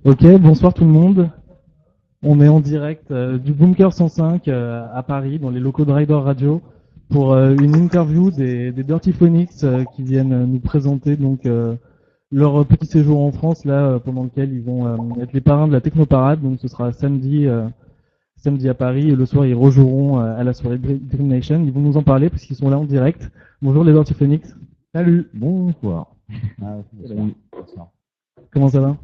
Ok, bonsoir tout le monde. On est en direct du Bunker 105 à Paris, dans les locaux de Rider Radio, pour une interview des Dirty Phonics qui viennent nous présenter donc leur petit séjour en France là, pendant lequel ils vont être les parrains de la Technoparade. Donc ce sera samedi à Paris et le soir ils rejoueront à la soirée Dream Nation. Ils vont nous en parler parce qu'ils sont là en direct. Bonjour les Dirty Phonics. Salut, bonsoir. Salut. Bonsoir. Comment ça va?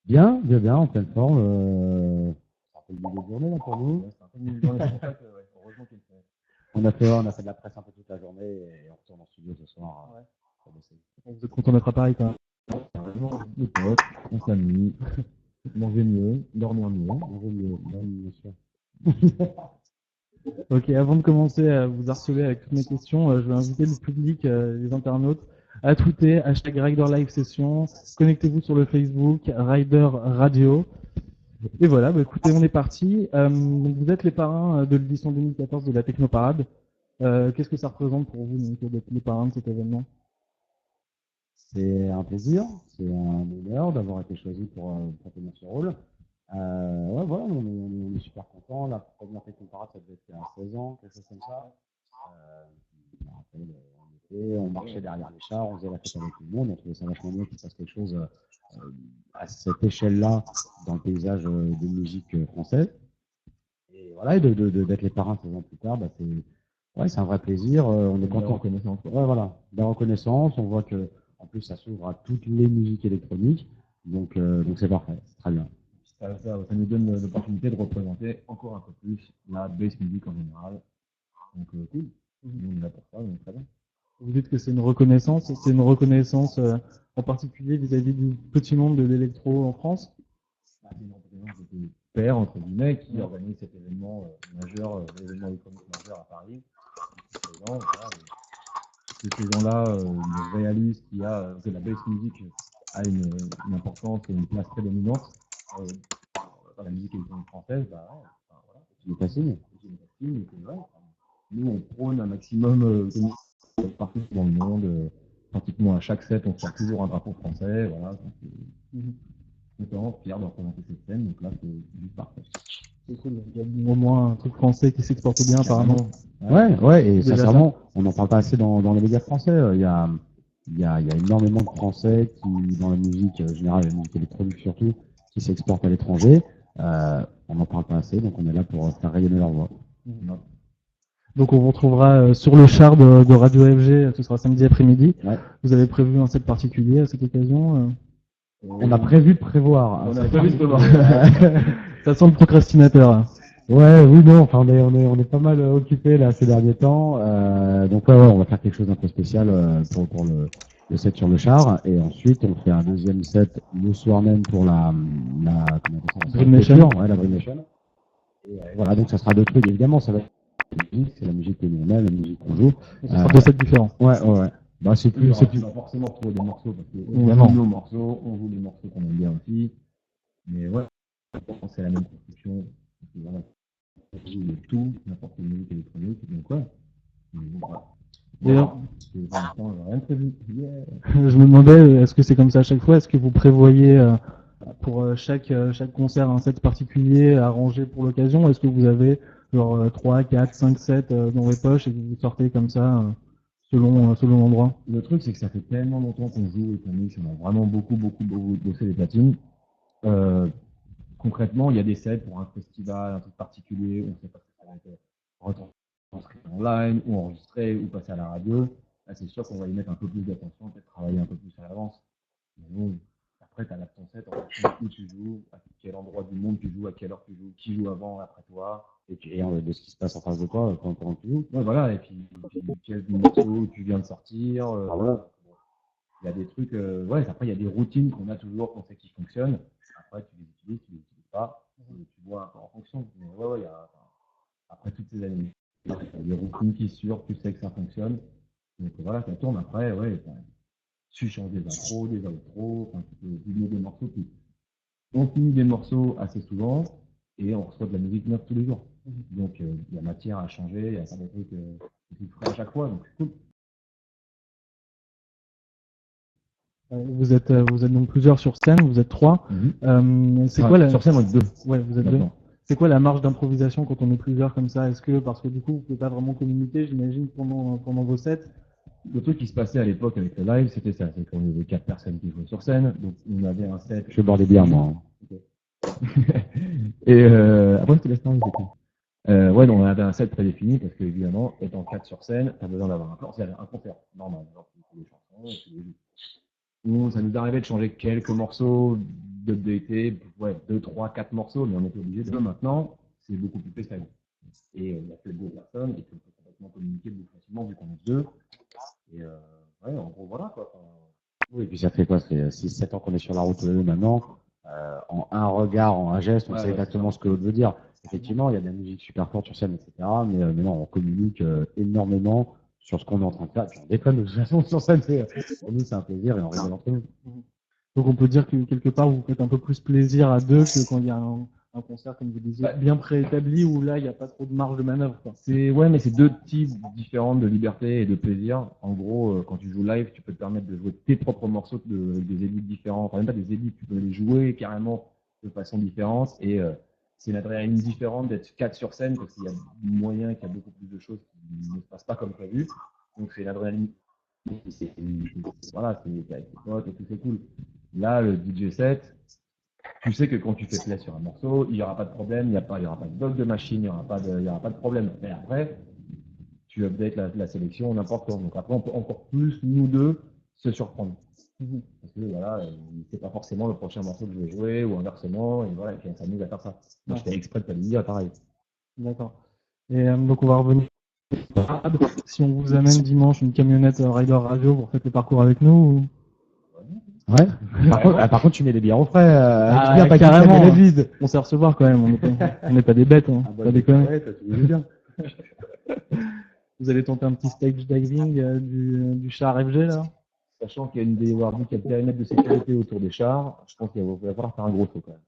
Bien, bien, bien, en pleine forme. C'est un peu le milieu de journée là pour nous. Ouais, c'est un peu une journée, c'est pour ça que, heureusement qu'il fait. On a fait de la presse un peu toute la journée et on retourne en studio ce soir pour bosser. Vous êtes content d'être à Paris quand même? Carrément, les potes, on s'amuse, manger mieux, dormir mieux. Manger mieux, bien sûr. Ok, avant de commencer à vous harceler avec toutes mes questions, je vais inviter le public, les internautes, à tweeter hashtag Rider Live Session. Connectez-vous sur le Facebook Rider Radio. Et voilà, bah, écoutez, on est parti. Donc vous êtes les parrains de l'édition 2014 de la Technoparade. Qu'est-ce que ça représente pour vous donc, d'être les parrains de cet événement? C'est un plaisir, c'est un honneur d'avoir été choisi pour tenir ce rôle. Ouais, voilà, on est super contents. La première Technoparade, ça devait être il y a 16 ans, quelque chose comme ça. Je me rappelle, on marchait derrière les chars, on faisait la fête avec tout le monde, on trouvait ça vachement bien qu'il se passe quelque chose à cette échelle-là dans le paysage de musique française. Et voilà, et d'être les parrains 16 ans plus tard, bah, c'est un vrai plaisir. On est De la content. reconnaissance, quoi. Ouais, voilà, de la reconnaissance. On voit que en plus ça s'ouvre à toutes les musiques électroniques, donc c'est parfait, c'est très bien. Ça nous donne l'opportunité de représenter encore un peu plus la bass music en général. Donc, cool. Nous, on est là pour ça, donc très bien. Vous dites que c'est une reconnaissance. C'est une reconnaissance en particulier vis-à-vis du petit monde de l'électro en France. Bah, c'est une représentante de père, entre guillemets, qui organise cet événement majeur, l'événement électronique majeur à Paris. Depuis 16 ans, voilà, que ces gens-là réalisent que la bass music a une importance et une place très dominante dans la musique électronique française, bah, ouais, enfin, voilà, C'est du facile. c'est une facile, et que, ouais, enfin, nous, on prône un maximum partout dans le monde. Pratiquement à chaque set, on sort toujours un drapeau français. Voilà, donc, content, fier de représenter cette scène. Donc là, c'est juste parfait. C'est cool. Il y a au moins un truc français qui s'exporte bien apparemment. Ouais, et Déjà sincèrement, on n'en parle pas assez dans les médias français. Il y a énormément de Français qui, dans la musique générale, la musique électronique surtout, qui s'exportent à l'étranger. On n'en parle pas assez, donc on est là pour faire rayonner leur voix. Donc on vous retrouvera sur le char de Radio FG, ce sera samedi après-midi. Ouais. Vous avez prévu un set particulier à cette occasion On a prévu de prévoir. On a prévu de prévoir. Ça sent le procrastinateur. Ouais, oui, non, enfin, on est pas mal occupé là ces derniers temps. Donc ouais, on va faire quelque chose d'un peu spécial pour le set sur le char. Et ensuite, on fait un deuxième set le soir même pour comment on appelle ça, Dream Nation. Ouais, la Dream Nation. Et voilà, donc ça sera deux trucs. Évidemment, ça va être la musique, c'est la musique que nous on aime, la musique qu'on joue. Ce sera deux sets différents. Ouais. Bah, c'est plus. Tu vas forcément trouver des morceaux parce que Évidemment. on joue nos morceaux, on joue les morceaux qu'on aime bien aussi. Mais ouais, c'est la même construction. Voilà, on joue de tout, n'importe quelle musique électronique. Donc ouais. Voilà. D'ailleurs, Pour l'instant, rien de prévu. Yeah. je me demandais, est-ce que c'est comme ça à chaque fois? Est-ce que vous prévoyez pour chaque concert un set particulier arrangé pour l'occasion? Est-ce que vous avez genre 3, 4, 5 sets dans les poches et que vous sortez comme ça selon l'endroit? Le truc, c'est que ça fait tellement longtemps qu'on joue et qu'on mixe, on a vraiment beaucoup bossé les platines. Concrètement, il y a des sets pour un festival, un truc particulier, on ne sait pas si ça va être retranscrit en live ou enregistré ou passer à la radio. Là, c'est sûr qu'on va y mettre un peu plus d'attention, peut-être travailler un peu plus à l'avance. Mais bon, après, tu adaptes ton set en fonction de où tu joues, à quel endroit du monde tu joues, à quelle heure tu joues, qui joue avant, après toi. Et de ce qui se passe en face de toi pendant que tu joues. Ouais, voilà, et puis quel morceau tu viens de sortir. Voilà. Il y a des trucs, ouais, après, il y a des routines qu'on a toujours, qu'on sait qui fonctionnent. Après, tu les utilises, tu les utilises pas, tu vois un peu en fonction. Mais ouais, après toutes ces années, il y a des routines qui surent, tu sais que ça fonctionne. Donc voilà, ça tourne après, ouais, tu changes des intros, des outros, enfin, tu peux filmer des morceaux. On finit des morceaux assez souvent et on reçoit de la musique neuve tous les jours. Donc il y a matière à changer, il y a pas des trucs frais à chaque fois, donc c'est cool. Vous êtes donc plusieurs sur scène, vous êtes 3. C'est quoi la... Sur scène, on est 2. Ouais, vous êtes 2. C'est quoi la marge d'improvisation quand on est plusieurs comme ça? Est-ce que, parce que du coup, vous pouvez pas vraiment communiquer, j'imagine, pendant vos sets? Le truc qui se passait à l'époque avec le live, c'était ça. C'est qu'on avait 4 personnes qui jouaient sur scène. Donc, on avait un set. Je bordais bien, moi. Et après, je te laisse parler, c'est cool. Ouais, donc on avait un set prédéfini parce que, évidemment, étant 4 sur scène, t'as besoin d'avoir un plan. C'est un concert normal. Genre, tu fais des chansons, et tu les joues. Nous, ça nous arrivait de changer quelques morceaux, d'updater, ouais, 2, 3, 4 morceaux, mais on était obligé de. Maintenant, c'est beaucoup plus spécial. Et il y a que 2 personnes et qu'on peut complètement communiquer beaucoup facilement vu qu'on est 2. Et ouais, en gros, voilà quoi. Oui, et puis ça fait quoi? Ça fait 6-7 ans qu'on est sur la route maintenant. En un regard, en un geste, on sait exactement ce que l'autre veut dire. Effectivement, il y a de la musique super forte sur scène, etc. Mais non, on communique énormément sur ce qu'on est en train de faire. Puis on déconne de toute façon sur scène. Pour nous, c'est un plaisir et on rigole entre nous. Donc on peut dire que quelque part, vous faites un peu plus plaisir à 2 que quand il y a un concert, comme vous disiez, bien préétabli, où là, il n'y a pas trop de marge de manœuvre, quoi. Ouais, mais c'est 2 types différents de liberté et de plaisir. En gros, quand tu joues live, tu peux te permettre de jouer tes propres morceaux avec des edits différents. Enfin, même pas des edits, tu peux les jouer carrément de façon différente. Et c'est une adrénaline différente d'être 4 sur scène parce qu'il y a moyen qu'il y a beaucoup plus de choses qui ne se passent pas comme prévu. Donc c'est une adrénaline. Voilà, c'est avec tes potes et tout, c'est cool. Là, le DJ set, tu sais que quand tu fais play sur un morceau, il n'y aura pas de problème, il n'y aura pas de bug de machine, il n'y aura pas de problème. Mais après, tu updates la sélection n'importe quand. Donc après, on peut encore plus, nous deux, se surprendre. Parce que voilà, c'est pas forcément le prochain morceau que je vais jouer ou inversement, et voilà, et puis on s'amuse à faire ça. Moi, je fais exprès de pas le dire, pareil. D'accord. Et donc, on va revenir. Si on vous amène dimanche une camionnette Rider Radio, vous refaites le parcours avec nous ou... Ouais. Par contre, tu mets des bières au frais. Carrément. On sait recevoir quand même. On n'est pas des bêtes. Hein. Pas déconner. Ouais, tu veux bien. Vous allez tenter un petit stage diving du char FG là? Sachant qu'il y a une DWRD qui a le périmètre de sécurité autour des chars, je pense qu'il va falloir faire un gros saut quand même.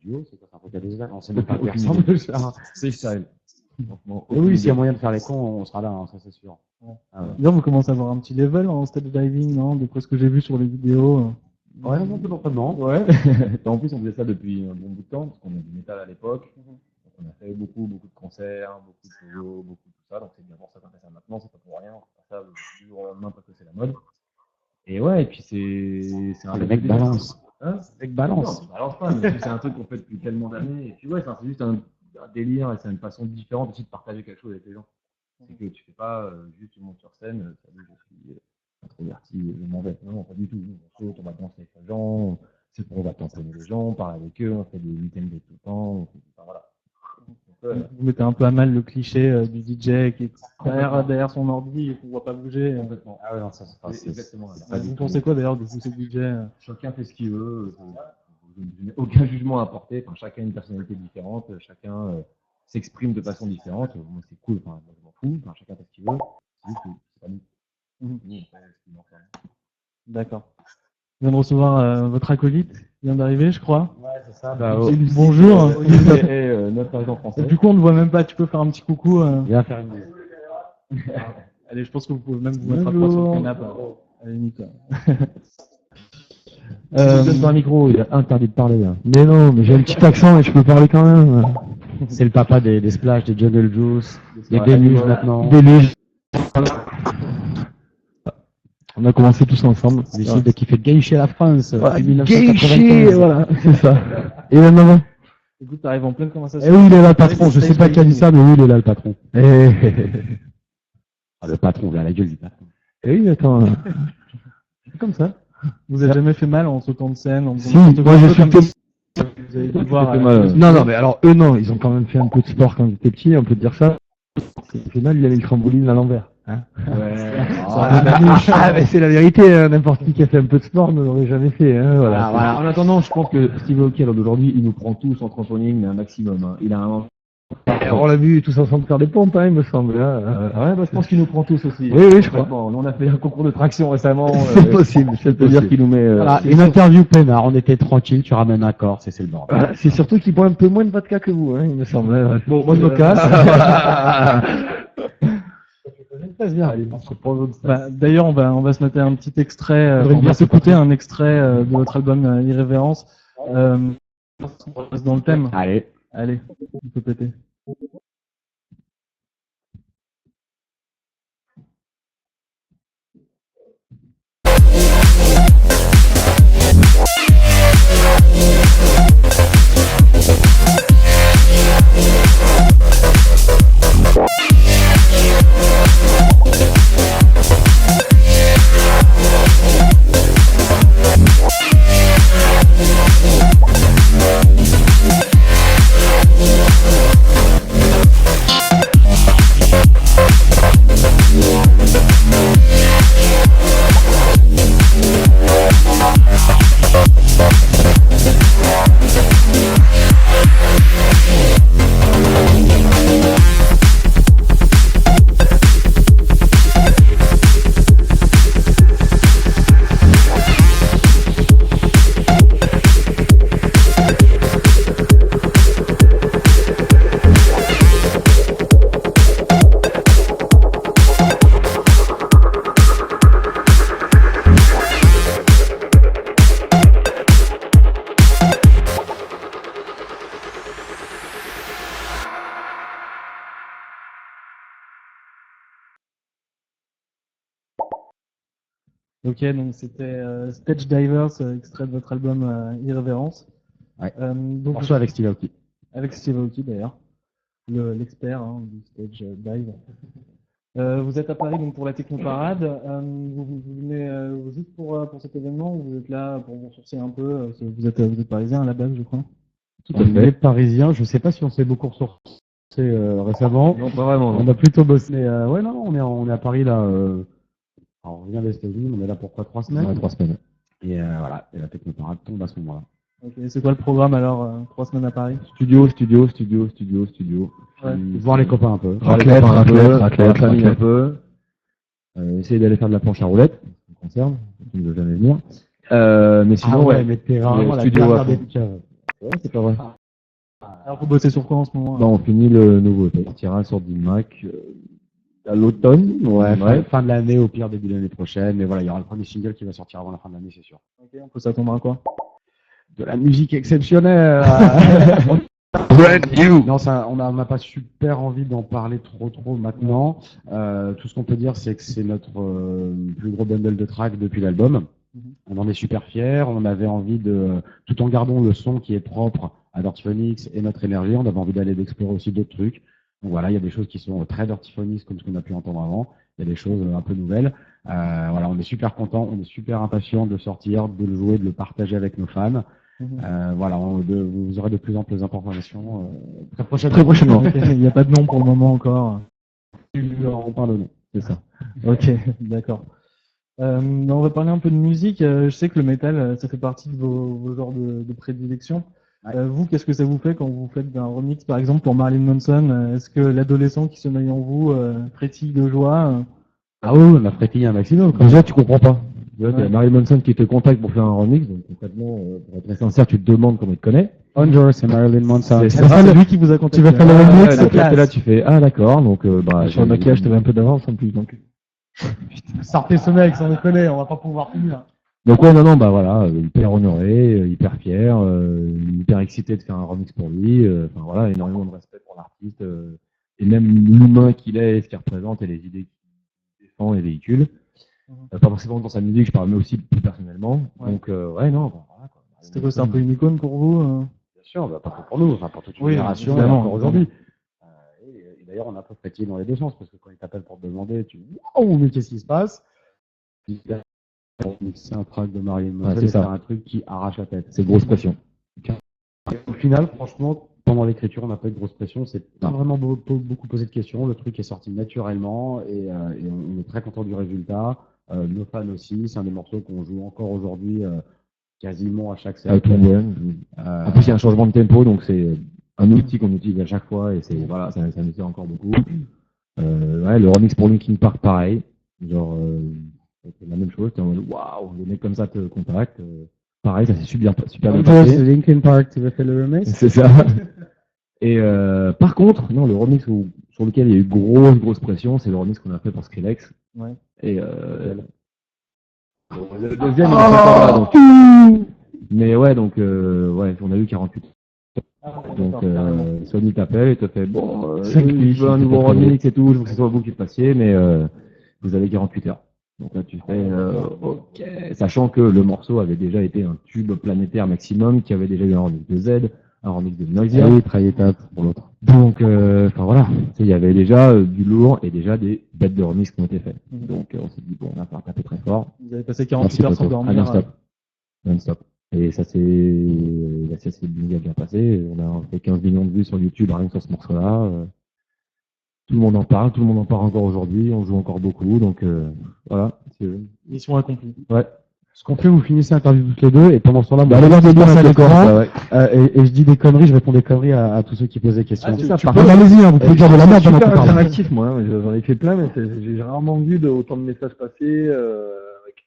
Duo, c'est quoi? C'est un truc à deux ans. On sait même pas à quoi ressemble le char. C'est style. Oui, s'il y a moyen de faire les cons, on sera là, hein, ça c'est sûr. Ouais. D'ailleurs, vous commencez à avoir un petit level en stage diving, non? D'après ce que j'ai vu sur les vidéos. Ouais, un peu d'entraînement. Ouais. En plus, on faisait ça depuis un bon bout de temps, parce qu'on a du métal à l'époque. Donc, on a fait beaucoup de concerts, beaucoup de solos, beaucoup de tout ça. Donc, c'est bien pour ça qu'on fait ça maintenant, c'est pas pour rien. On fait ça du jour au lendemain parce que c'est la mode. Et ouais, et puis c'est un. Le mec balance. Hein? Le mec balance. Non, balance pas, mais c'est un truc qu'on fait depuis tellement d'années. Et puis ouais, c'est juste un délire et c'est une façon différente aussi de partager quelque chose avec les gens. C'est que tu fais pas juste tu montes sur scène, salut, je suis introverti, je m'en vais. Non, pas du tout. On saute, on va danser avec les gens, on va tamponner les gens, on parle avec eux, on fait des week-ends de tout le temps. Enfin, voilà. Vous mettez un peu à mal le cliché du DJ qui est derrière son ordi et qu'on ne voit pas bouger. Complètement. Ah ouais, non, ça c'est exactement. Vous pensez quoi d'ailleurs de tous ces DJ? Chacun fait ce qu'il veut. Je n'ai aucun jugement à apporter. Enfin, chacun a une personnalité différente. Chacun s'exprime de façon différente. Moi, c'est cool. Enfin, moi, je m'en fous. Enfin, chacun fait ce qu'il veut. C'est juste que c'est pas nous. D'accord. Je viens de recevoir votre acolyte. Il vient d'arriver, je crois. Ouais, c'est ça. Bonjour. Notre agent français. Du coup, on ne voit même pas. Tu peux faire un petit coucou. Viens faire une. Allez, je pense que vous pouvez même vous mettre à trois sur le canapé. À la limite. Donne pas un micro, il est interdit de parler. Hein. Mais non, mais j'ai un petit accent et je peux parler quand même. C'est le papa des Splash, des Jungle Juice, des Deluge maintenant. Deluge. On a commencé tous ensemble. Décide qui fait Gaycher la France. Gaycher, voilà, c'est ça. Et maintenant? Écoute, t'arrives en pleine conversation. Eh oui, il est là le patron. Je sais pas qui a dit ça, mais oui, il est là le patron. Ah, le patron, là, la gueule du patron. Eh oui, attends. C'est comme ça. Vous avez jamais fait mal en sautant de scène? Si, moi j'ai fait vous avez dû voir. Non, mais alors eux non, ils ont quand même fait un peu de sport quand ils étaient petits, on peut dire ça. Au final, il avait le trampoline à l'envers. Hein, mais c'est la vérité, hein, n'importe qui a fait un peu de sport ne l'aurait jamais fait. Hein, voilà. En attendant, je pense que Steve Aoki, alors d'aujourd'hui, il nous prend tous en trampoline, mais un maximum. Hein. Il a un. On l'a vu tous ensemble faire des pompes, hein, il me semble. Hein. Ouais, bah, je pense qu'il nous prend tous aussi. Oui, je crois. On a fait un concours de traction récemment. C'est possible, c'est possible. dire qu'il nous met. Voilà, une interview peinard, on était tranquille, tu ramènes un corps, c'est le bordel. Voilà, c'est surtout qu'il boit un peu moins de vodka que vous, hein, il me semble. Bon, moi je me casse. passe bien. Allez, on se pose au stade. Bah, d'ailleurs, on va se noter un petit extrait, Faudrait on bien va se s'écouter un extrait de votre album Irrévérence. On reste dans le thème. Allez. Allez, il peut péter. Ok, donc c'était Stage Divers, extrait de votre album Irrévérence. Ouais. Donc, Morceau avec Steve Aoki. avec Steve Aoki d'ailleurs, l'expert du Stage Dive. Vous êtes à Paris donc pour la Technoparade. Vous venez juste pour cet événement ou vous êtes là pour vous ressourcer un peu vous êtes parisien à la base, je crois. On est parisien. Je sais pas si on s'est beaucoup ressourcé récemment. Non, pas vraiment. non. On a plutôt bossé. Mais ouais, non, on est à Paris là. Alors, on revient des États-Unis. On est là pour quoi, 3 semaines? Ouais, 3 semaines. Et voilà. Et la Technoparade tombe à ce moment-là. Ok, c'est quoi le programme alors 3 semaines à Paris? Studio. Ouais. Voir les copains un peu. Raclette, raclette, famille un peu. Essayer d'aller faire de la planche à roulettes, ça me concerne, qui ne veut jamais venir. Mais sinon, ouais, mais t'es vraiment la studio dernière à des fond. caves. Ouais, c'est pas vrai. Alors vous bossez sur quoi en ce moment? Bah, on finit le nouveau EP. On tirera sur Mac à l'automne. Ouais, Ouais. fin de l'année, au pire début de l'année prochaine. Mais voilà, il y aura le premier single qui va sortir avant la fin de l'année, c'est sûr. Ok, on peut s'attendre à quoi? De la musique exceptionnelle. Brand new. Non, ça, on n'a pas super envie d'en parler trop maintenant. Tout ce qu'on peut dire, c'est que c'est notre plus gros bundle de tracks depuis l'album. On en est super fiers. On avait envie de, tout en gardant le son qui est propre à Dirty Phonics et notre énergie, on avait envie d'aller d'explorer aussi d'autres trucs. Donc voilà, il y a des choses qui sont très Dirty Phonics comme ce qu'on a pu entendre avant. Il y a des choses un peu nouvelles. Voilà, on est super contents, on est super impatients de sortir, de le jouer, de le partager avec nos fans. Voilà, vous aurez de plus en plus d'informations très prochainement. Il n'y a pas de nom pour le moment encore. On parle de nom, c'est ça. Ok, d'accord. On va parler un peu de musique. Je sais que le métal, ça fait partie de vos genres de prédilection. Ouais. Vous, qu'est-ce que ça vous fait quand vous faites un remix, par exemple, pour Marilyn Manson? Est-ce que l'adolescent qui sommeille en vous frétille de joie? Ah oui, on a frétillé un maximum. Déjà, tu comprends pas. Déjà, Ouais. t'as Marilyn Manson qui te contacte pour faire un remix, donc concrètement, pour être très sincère, tu te demandes comment il te connaît. Bonjour, c'est Marilyn Manson. C'est Ah, ça, c'est lui qui vous a contacté. Tu vas faire le Ah, remix, ouais, c'est donc là, classe. tu fais, ah d'accord, donc bah, Sur le maquillage, t'avais un peu d'avance en plus. Donc. Sortez ce mec, sans déconner, on va pas pouvoir finir. Donc ouais, non, bah voilà, hyper honoré, hyper fier, hyper excité de faire un remix pour lui. Enfin voilà, énormément de respect pour l'artiste et même l'humain qu'il est, ce qu'il représente et les idées qu'il défend et véhicule. Pas forcément dans sa musique, je parle mais aussi plus personnellement. Ouais. Donc ouais, non, voilà quoi. C'était quoi, c'est un peu une icône pour vous? Bien sûr, bah, pas que pour nous, enfin pour toute une Oui, génération, et évidemment, encore aujourd'hui. Et d'ailleurs, on a un peu frétillé dans les deux sens, parce que quand ils t'appellent pour te demander, tu dis « Oh, mais qu'est-ce qui se passe ?» C'est un track de Marilyn Manson, c'est ça. c'est un truc qui arrache la tête. C'est grosse pression. Au final, franchement, pendant l'écriture, on n'a pas eu de grosse pression, c'est pas vraiment beaucoup posé de questions, le truc est sorti naturellement, et on est très content du résultat. Nos fans aussi, c'est un des morceaux qu'on joue encore aujourd'hui quasiment à chaque Avec set. tout le monde. En plus, il y a un changement de tempo, donc c'est un outil qu'on utilise à chaque fois et c'est voilà, ça nous sert encore beaucoup. Ouais, le remix pour Linkin Park, pareil. Genre, c'est la même chose. T'es en mode waouh, les mecs comme ça te contactent. Pareil, ça s'est super bien passé. Linkin Park, tu veux faire le remix? C'est ça. Et par contre, non, le remix sur lequel il y a eu grosse pression, c'est le remix qu'on a fait pour Skrillex. Ouais. Et le deuxième, il est pas là, donc. Mais ouais, donc on a eu 48. Donc Sony t'appelle et te fait bon, je veux un nouveau remix et tout, je veux que ce soit vous qui le passiez, mais vous avez 48 heures. Donc là tu fais ok, sachant que le morceau avait déjà été un tube planétaire maximum, qui avait déjà eu un remix de Z, un remix de Noisia. Ah oui, Trayetap pour l'autre. Donc enfin voilà, il y avait déjà du lourd et déjà des bêtes de remix qui ont été faites. Donc on s'est dit bon, on va faire taper très fort. Vous avez passé 48 heures sans dormir. Non-stop. Et ça s'est bien passé. On a fait 15 millions de vues sur YouTube rien que sur ce morceau-là. Tout le monde en parle encore aujourd'hui. On joue encore beaucoup, donc voilà. Mission accomplie. Ouais. Ce qu'on fait, vous finissez l'interview toutes les deux, et pendant ce temps-là, allez voir des à l'écran, ouais. et je dis des conneries, je réponds des conneries à tous ceux qui posent des questions. Ah, c'est ça, allez-y, hein, vous pouvez dire de la merde pendant super qu'on parle. interactif, moi. Hein. J'en ai fait plein, mais j'ai rarement vu autant de messages passer,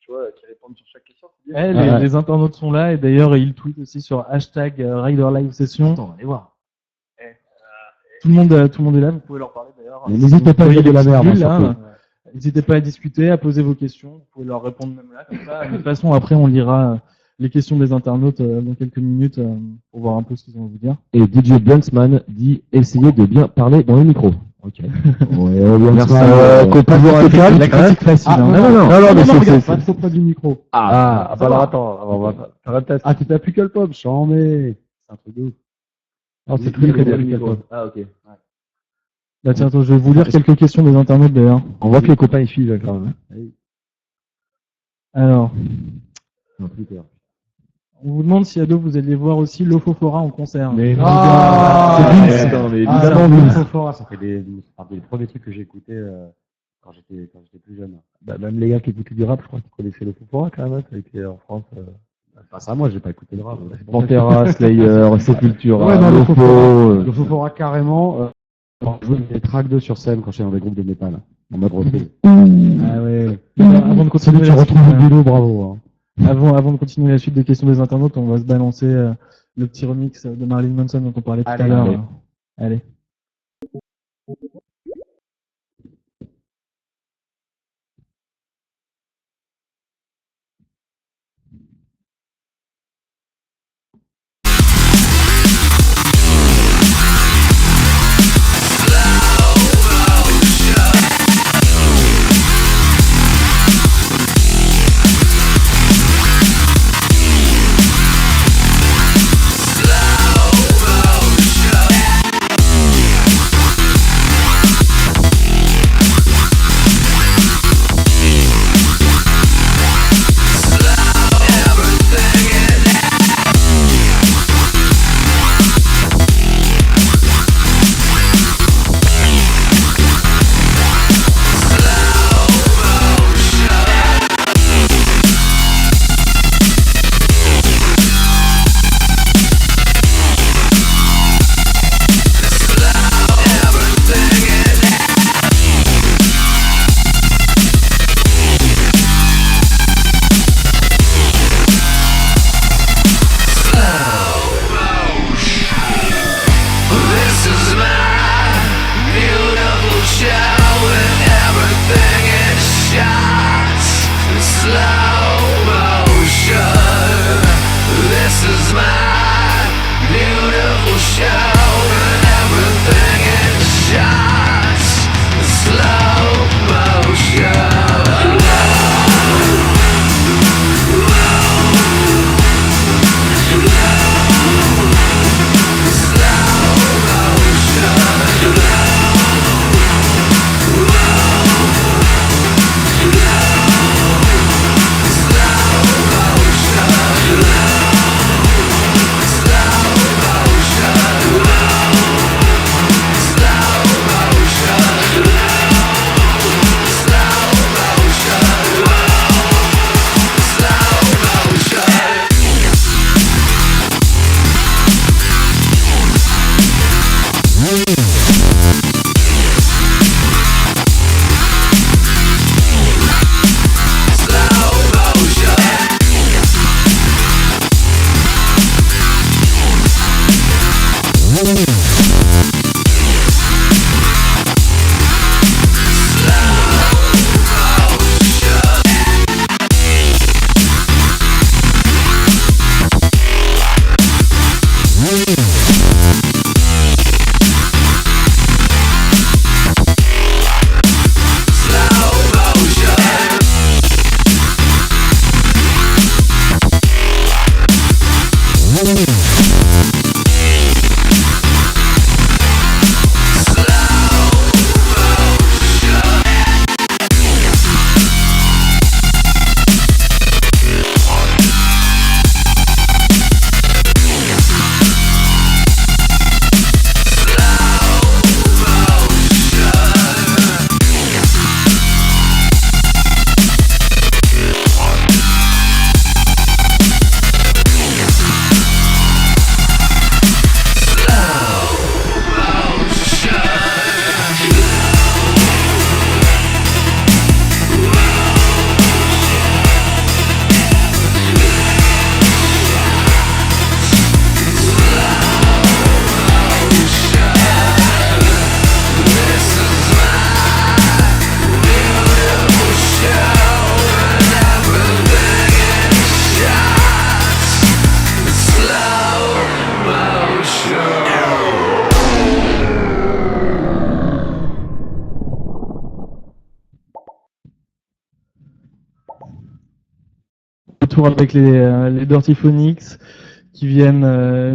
tu vois, qui répondent sur chaque question. Ouais, les internautes sont là, et d'ailleurs, ils tweetent aussi sur hashtag Rider Live Session. Attends, allez voir. Tout le monde est là, vous pouvez leur parler d'ailleurs. Mais n'hésitez pas à dire de la merde, surtout. N'hésitez pas à discuter, à poser vos questions. Vous pouvez leur répondre même là, comme ça. De toute façon, après, on lira les questions des internautes dans quelques minutes pour voir un peu ce qu'ils ont à vous dire. Et DJ Bunksman dit essayez de bien parler dans le micro. Ok. Merci. La critique facile. Non, mais c'est pas trop près du micro. Bah alors attends, on va faire un test. Ah, tu t'as plus que le pop, j'en mets. C'est un truc de ouf. Non, c'est très bien le pop. Ah, ok. Bah tiens, attends, je vais vous lire quelques questions des internautes d'ailleurs. On voit que les copains ils suivent quand même. Alors, Non, Twitter. on vous demande si Ado vous alliez voir aussi Lofofora en concert. Mais non, c'est attends, mais évidemment, évidemment, ça fait des premiers trucs que j'ai écoutés quand j'étais plus jeune. bah, même les gars qui écoutaient du rap, je crois qu'ils connaissaient le Fofora quand même, ça a été en France. Enfin, ça, moi, j'ai pas écouté le rap. Pantera, Slayer, Sepultura, Ouais, non, Lofo. Le Fofora carrément. Je jouais des tracks 2 sur scène quand j'étais dans des groupes de métal. En mode reprise. Ah ouais. Avant de continuer, Tu retrouves le boulot, bravo. Avant de continuer la suite des questions des internautes, on va se balancer le petit remix de Marilyn Manson dont on parlait tout à l'heure. Allez. Retour avec les Dirty Phonics qui viennent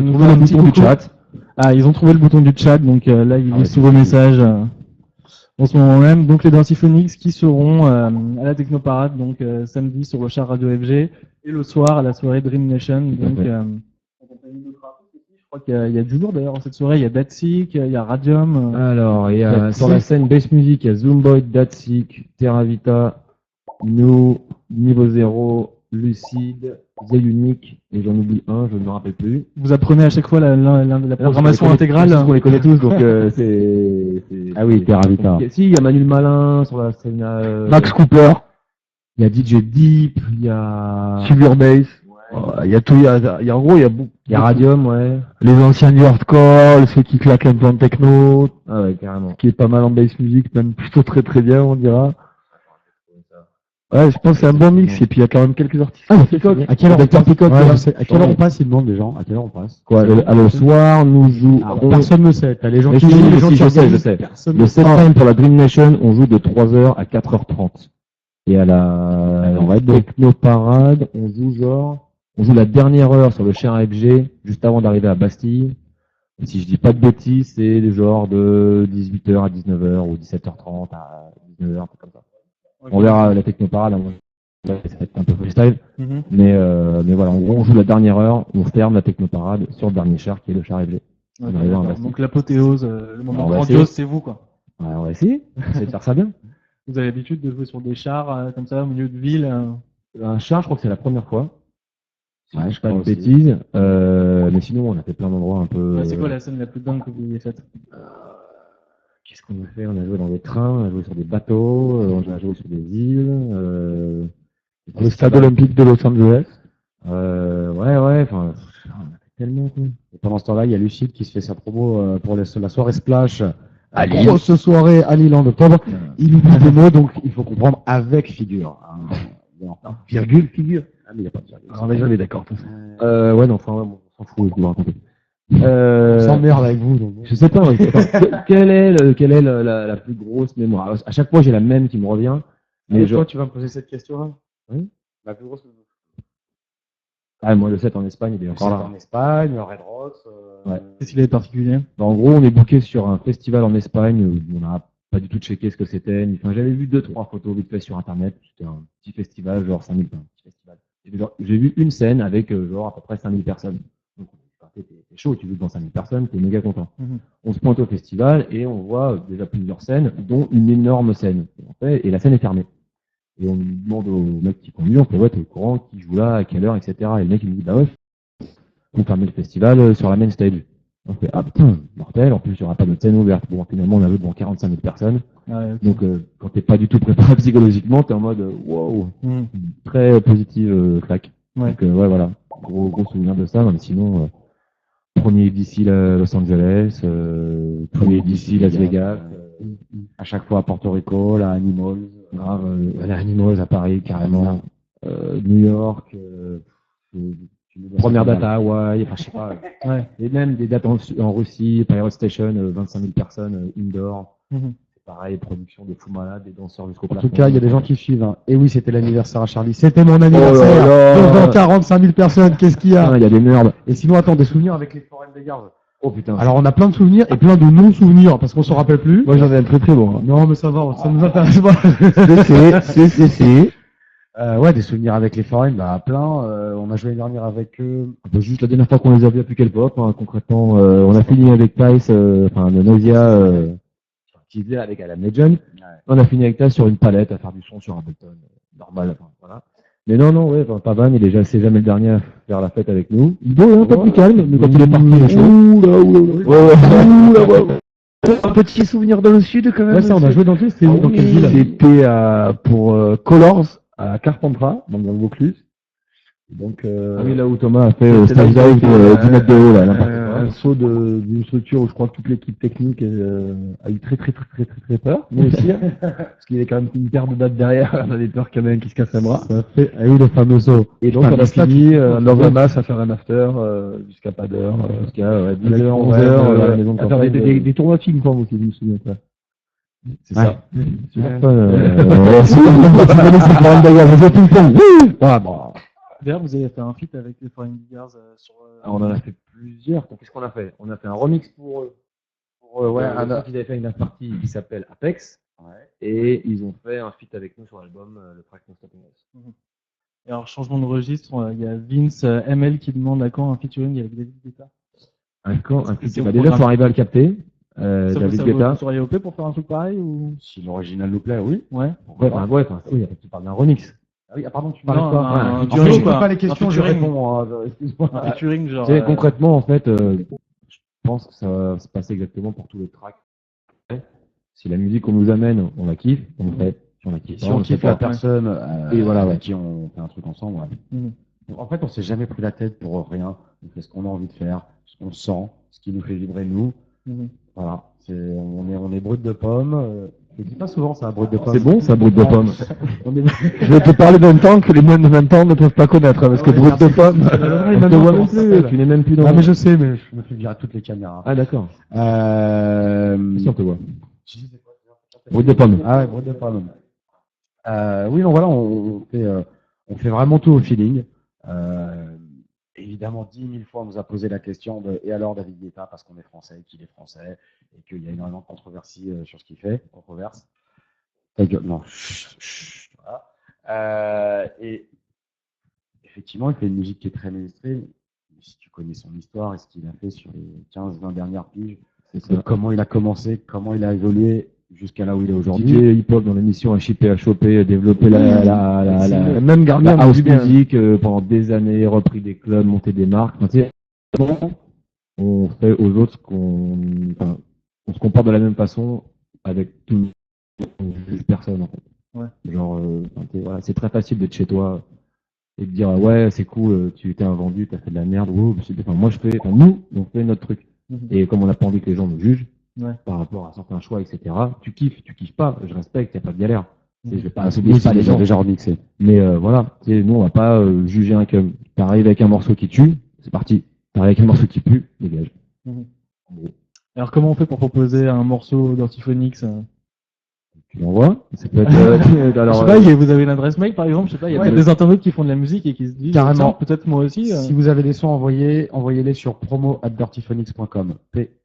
nous Trouver faire le un petit bouton du coucou. chat. Ah, ils ont trouvé le bouton du chat, donc là ils lisent tous vos messages en ce moment même. Donc les Dirty Phonics qui seront à la Technoparade, donc samedi sur le char Radio FG, et le soir à la soirée Dream Nation. Donc en compagnie d'autres artistes aussi. Je crois qu'il y a du lourd d'ailleurs cette soirée. Il y a Datsik, il y a Radium. Alors, il y Il y a a sur la scène Bass Music, il y a Zoomboy, Datsik, Terravita, Nous, Niveau Zéro, Lucide, The Unique, et j'en oublie un, je ne me rappelle plus. Vous apprenez à chaque fois la programmation intégrale. On les connaît tous, donc c'est. Ah oui, Terravita. Si, il y a Manu le Malin sur la scène. Max Cooper, Il y a DJ Deep, il y a. Silver Bass. Il y a tout, il y a en gros, il y a beaucoup. Il y a Radium, ouais. Les anciens du hardcore, ceux qui claquent un peu en techno, Ah ouais, carrément. qui est pas mal en bass music, même plutôt très très bien, on dira. Ouais, je pense que c'est un bon mix, et puis il y a quand même quelques artistes. Ah, Peacock. À quelle heure on passe Peacock, Ouais, ouais. je sais. À quelle heure on passe, il demande les gens. À quelle heure on passe Quoi, le soir, nous jouons. Personne ne sait. T'as les gens Mais qui si, jouent, les si, gens qui je sais, organisent. je sais. Personne Le ne sait. septembre pour la Dream Nation, on joue de 3h à 4h30. Et à la on va être bon. Technoparade, on joue la dernière heure sur le Cher FG, juste avant d'arriver à Bastille. Et si je dis pas de bêtises, c'est du genre de 18h à 19h ou 17h30 à 19h, un peu comme ça. On verra la Technoparade, hein, ça va être un peu freestyle. Mhm. Mais voilà, en gros, on joue la dernière heure, on ferme la Technoparade sur le dernier char qui est le Char FG. Ouais, On arrive à d'accord. Bastille. Donc l'apothéose, le moment On va grandiose, essayer. c'est vous quoi. Ouais, on va essayer. On va essayer de faire ça bien. Vous avez l'habitude de jouer sur des chars comme ça au milieu de ville. Un char, je crois que c'est la première fois. Si Ouais, je je dis pas de crois aussi. bêtises. Mais sinon, on a fait plein d'endroits un peu. C'est quoi la scène la plus dingue que vous ayez faite? Qu'est-ce qu'on a fait? On a joué dans des trains, on a joué sur des bateaux, on a joué sur des îles. Le stade olympique de Los Angeles. Ouais, enfin, on a fait tellement. Quoi. Et pendant ce temps-là, il y a Lucide qui se fait sa promo pour la soirée Splash. À Lille. Grosse soirée à Lille en octobre. Il oublie des mots, donc il faut comprendre avec figure. Bon. Virgule, figure. Ah, mais il n'y a pas de virgule. On est jamais d'accord. Ouais, non, enfin, ouais, bon, on s'en fout, je vais vous raconter. On s'emmerde avec vous. Donc. Je sais pas, quelle est la plus grosse mémoire? À chaque fois, j'ai la même qui me revient. Mais genre, tu vas me poser cette question-là? Oui. La plus grosse. moi, le 7 en Espagne, il est encore là. En Espagne, Red Rocks. Ouais. Qu'est-ce qu'il y a de particulier? En gros, on est booké sur un festival en Espagne où on n'a pas du tout checké ce que c'était. Enfin, j'avais vu 2-3 photos vite fait sur internet. C'était un petit festival, genre 5000 festival. J'ai vu une scène avec genre à peu près 5000 personnes. Donc, t'es chaud, tu joues devant 5000 personnes, t'es méga content. Mhm. On se pointe au festival et on voit déjà plusieurs scènes, dont une énorme scène. Et la scène est fermée. Et on demande au mec qui conduit, on fait ouais, t'es au courant, qui joue là, à quelle heure, etc. Et le mec il nous dit bah ouais, on ferme le festival sur la main stage. On fait ah putain, mortel, en plus il n'y aura pas de scène ouverte. Bon, finalement on a joué devant 45 000 personnes. Ah ouais, ok. Donc quand t'es pas du tout préparé psychologiquement, t'es en mode wow, Mhm. très positive claque. Ouais. Donc ouais voilà, gros souvenir de ça. Non, mais sinon, premier d'ici Los Angeles, premier d'ici Las Vegas. À chaque fois à Porto Rico, là, Animals. Grave, la Animals à Paris, carrément. New York, première date à Hawaï, enfin, je sais pas. Ouais. Et même des dates en Russie, Pirate Station, 25 000 personnes, indoor. Mhm. pareil, production de fou malade, des danseurs jusqu'au En plafond. tout cas, il y a des gens qui suivent. Hein. Et oui, c'était l'anniversaire à Charlie. C'était mon anniversaire. là là. Devant 45 000 personnes, qu'est-ce qu'il y a? Il y a des nerds. Et sinon, attends, des souvenirs avec les Foreign Beggars. Oh putain. Alors, on a plein de souvenirs et plein de non-souvenirs parce qu'on s'en rappelle plus. Moi, j'en ai un très très bon. Non, mais ça va, ça nous intéresse pas. C'est. Ouais, des souvenirs avec les Foreign, bah, plein. On a joué l'année dernière avec eux. Juste la dernière fois qu'on les a vus à Pukel Pop, hein, concrètement, on a fini avec Tice, enfin le Nausea, qui faisait avec Adam Legend. On a fini avec Tice sur une palette à faire du son sur Ableton, normal, enfin, voilà. Mais non, ouais, enfin, Pavan, c'est jamais le dernier à faire la fête avec nous. Il doit, un peu plus calme, mais quand il est parti, il est chaud. Ouais. Un petit souvenir dans le sud quand même. Ouais, ça, on a joué dans tout. C'était où? Dans quelle ville? C'était pour Colors à Carpentras, donc dans le Vaucluse. Donc, Ah oui, là où Thomas a fait c'est stage là où dive 10 mètres de haut, là, n'importe un saut d'une structure où je crois que toute l'équipe technique a eu très peur, nous aussi, hein, parce qu'il y avait quand même une paire de dates derrière, on avait peur qu'il y en ait un qui se casse un bras. Ça fait, ah oui, le fameux saut. Et donc on a fini dans un masse à faire un after jusqu'à pas d'heure, jusqu'à 10h, 11h, à la maison de à faire campagne. Des tournois de ping-pong aussi, je me souviens pas. C'est ça. Super Bon. D'ailleurs, vous avez fait un feat avec les Foreign Beggars sur. On en a fait plusieurs. Qu'est-ce qu'on a fait? On a fait un remix pour eux. Ils avaient fait une partie qui s'appelle Apex. Et ils ont fait un feat avec nous sur l'album, le track No Stopping Us. Et alors, changement de registre, il y a Vince ML qui demande à quand un featuring avec David Guetta. Un feat. C'est Bah, au déjà, programme. faut arriver à le capter. Ça David vous Guetta. seriez OP pour faire un truc pareil ou? Si l'original nous plaît, oui. Ouais. Oui, tu parles d'un remix. Ah oui, pardon, tu parlais Non, de quoi? un En fait, featuring, je ne quoi. pas les questions, Un je featuring. réponds. Excuse-moi. Un featuring, genre. Tu sais, concrètement, en fait, je pense que ça va se passer exactement pour tous les tracks. Si la musique qu'on nous amène, on la kiffe, on le fait. Si on la kiffe, Si pas, on le fait kiffe la pas. personne Et voilà, avec ouais. qui on fait un truc ensemble, ouais. Mhm. En fait, on s'est jamais pris la tête pour rien. On fait ce qu'on a envie de faire, ce qu'on sent, ce qui nous fait vibrer nous. Mhm. Voilà. On est brut de pomme. Je le dis pas souvent, ça, brut de pomme. C'est bon, ça, brut de pomme. On est... Je vais te parler d'un temps que les moins de 20 ans ne peuvent pas connaître, parce que Ouais, brut de merci. pomme, Ouais, on te maintenant, voit comment même ça s'appelle Tu n'es même plus dans. Ah, mais je sais, mais je me fais virer à toutes les caméras. Ah, d'accord. Si on te voit. Je disais quoi? Brut de pomme. Ah ouais, brut de pomme. Oui, non, voilà, on fait vraiment tout au feeling. Évidemment, 10 000 fois, on nous a posé la question de et alors David Guetta, parce qu'on est français, qu'il est français, et qu'il y a énormément de controversie sur ce qu'il fait. Controverse. Ta gueule, non. Chut, chut, voilà. Et effectivement, il fait une musique qui est très mainstream. Si tu connais son histoire et ce qu'il a fait sur les 15-20 dernières piges, de comment il a commencé, comment il a évolué jusqu'à là où il est aujourd'hui. DJ hip-hop dans l'émission HIP, développé la même gardien house du bien. music pendant des années, repris des clubs, monté des marques. Enfin, tu sais, on fait aux autres on se comporte de la même façon avec tout le monde. On juge personne, en fait. Ouais. Genre, voilà, c'est très facile d'être chez toi et de dire, ouais, c'est cool, tu t'es un vendu, t'as fait de la merde. Nous, on fait notre truc. Mhm. Et comme on n'a pas envie que les gens nous jugent, Ouais. par rapport à certains choix, etc. Tu kiffes pas, je respecte, il n'y a pas de galère. Tu sais, je vais pas Oui, assoudir ça les gens. déjà remixé. Mais voilà, tu sais, nous on va pas juger un cum. T'arrives avec un morceau qui tue, c'est parti. T'arrives avec un morceau qui pue, dégage. Mhm. En gros. Alors, comment on fait pour proposer un morceau d'Orthophonix? Tu l'envoies, ça peut être. Je sais pas, vous avez une adresse mail par exemple, je sais pas, il y a Ouais, peut-être des internautes qui font de la musique et qui se disent, Carrément. tiens, peut-être moi aussi. Si vous avez des sons envoyés, envoyez-les sur promo@dirtyphonix.com.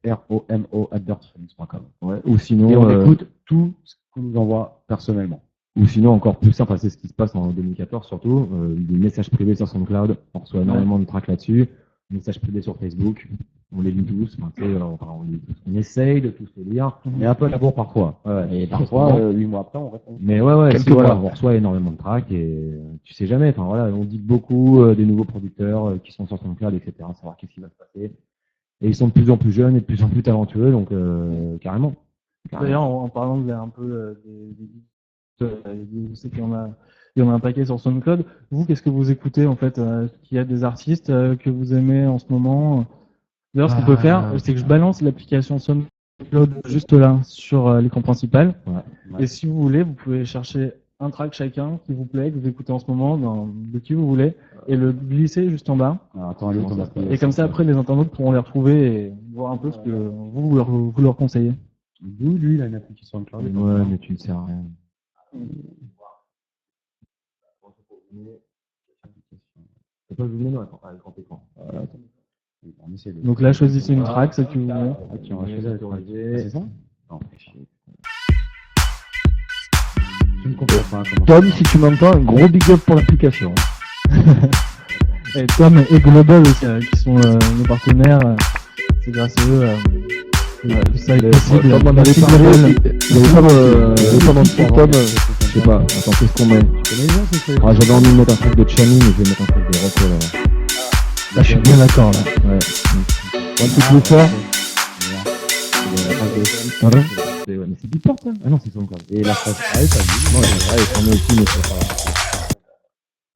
promo@dirtyphonix.com. Ouais. Ou sinon, Et on écoute tout ce qu'on nous envoie personnellement. ou sinon encore plus simple, c'est ce qui se passe en 2014 surtout, des messages privés sur SoundCloud, on reçoit énormément de tracks là-dessus, messages privés sur Facebook, on les lit tous, enfin, tu sais, on essaye de tous les lire, Mais un peu à la bourre parfois. ouais, Et parfois, 8 mois après, on répond. mais ouais, Quelques si, voilà, mois. on reçoit énormément de tracks et tu sais jamais, enfin voilà, on dit beaucoup des nouveaux producteurs qui sont sur SoundCloud, etc., savoir qu'est-ce qui va se passer. Et ils sont de plus en plus jeunes et de plus en plus talentueux, donc carrément. D'ailleurs, en parlant un peu je sais il y en a un paquet sur SoundCloud. Vous, qu'est-ce que vous écoutez en fait? Est-ce qu'il y a des artistes que vous aimez en ce moment? D'ailleurs, ce qu'on peut faire, c'est que je balance l'application SoundCloud juste là sur l'écran principal. Ouais. Et si vous voulez, vous pouvez chercher un track chacun qui vous plaît, que vous écoutez en ce moment, de qui vous voulez, et le glisser juste en bas. Alors, attends, allez, Et comme ça, après, les internautes pourront les retrouver et voir un peu ce que vous leur conseillez. D'où lui, il a une application de cloud. Ouais, mais tu ne sais rien. C'est pas jouer, non, attends, grand écran. On essaie de... Donc là, choisissez une track, celle que vous voulez. Ok, on va choisir la track. C'est ça? Non, tu me comprends pas comment Tom, si tu m'entends, un gros big up pour l'application. Et Tom et Global aussi, qui sont nos partenaires. C'est grâce à eux que ça est possible. Tom, on avait parlé aussi. Il y avait pas dans le Tom, je sais pas. Attends, qu'est-ce qu'on met? Tu connais les gens, c'est Ah, j'avais envie de mettre un truc de Chami, mais je vais mettre un truc de rock là. Là, je suis bien d'accord, là. Ouais. Un truc plus fort. Pardon? Ouais, mais c'est Beatport, ça? Ah non, c'est son code. Et la phrase, ah oui, t'as vu? Non, ouais, j'en ai aussi, mais c'est pas...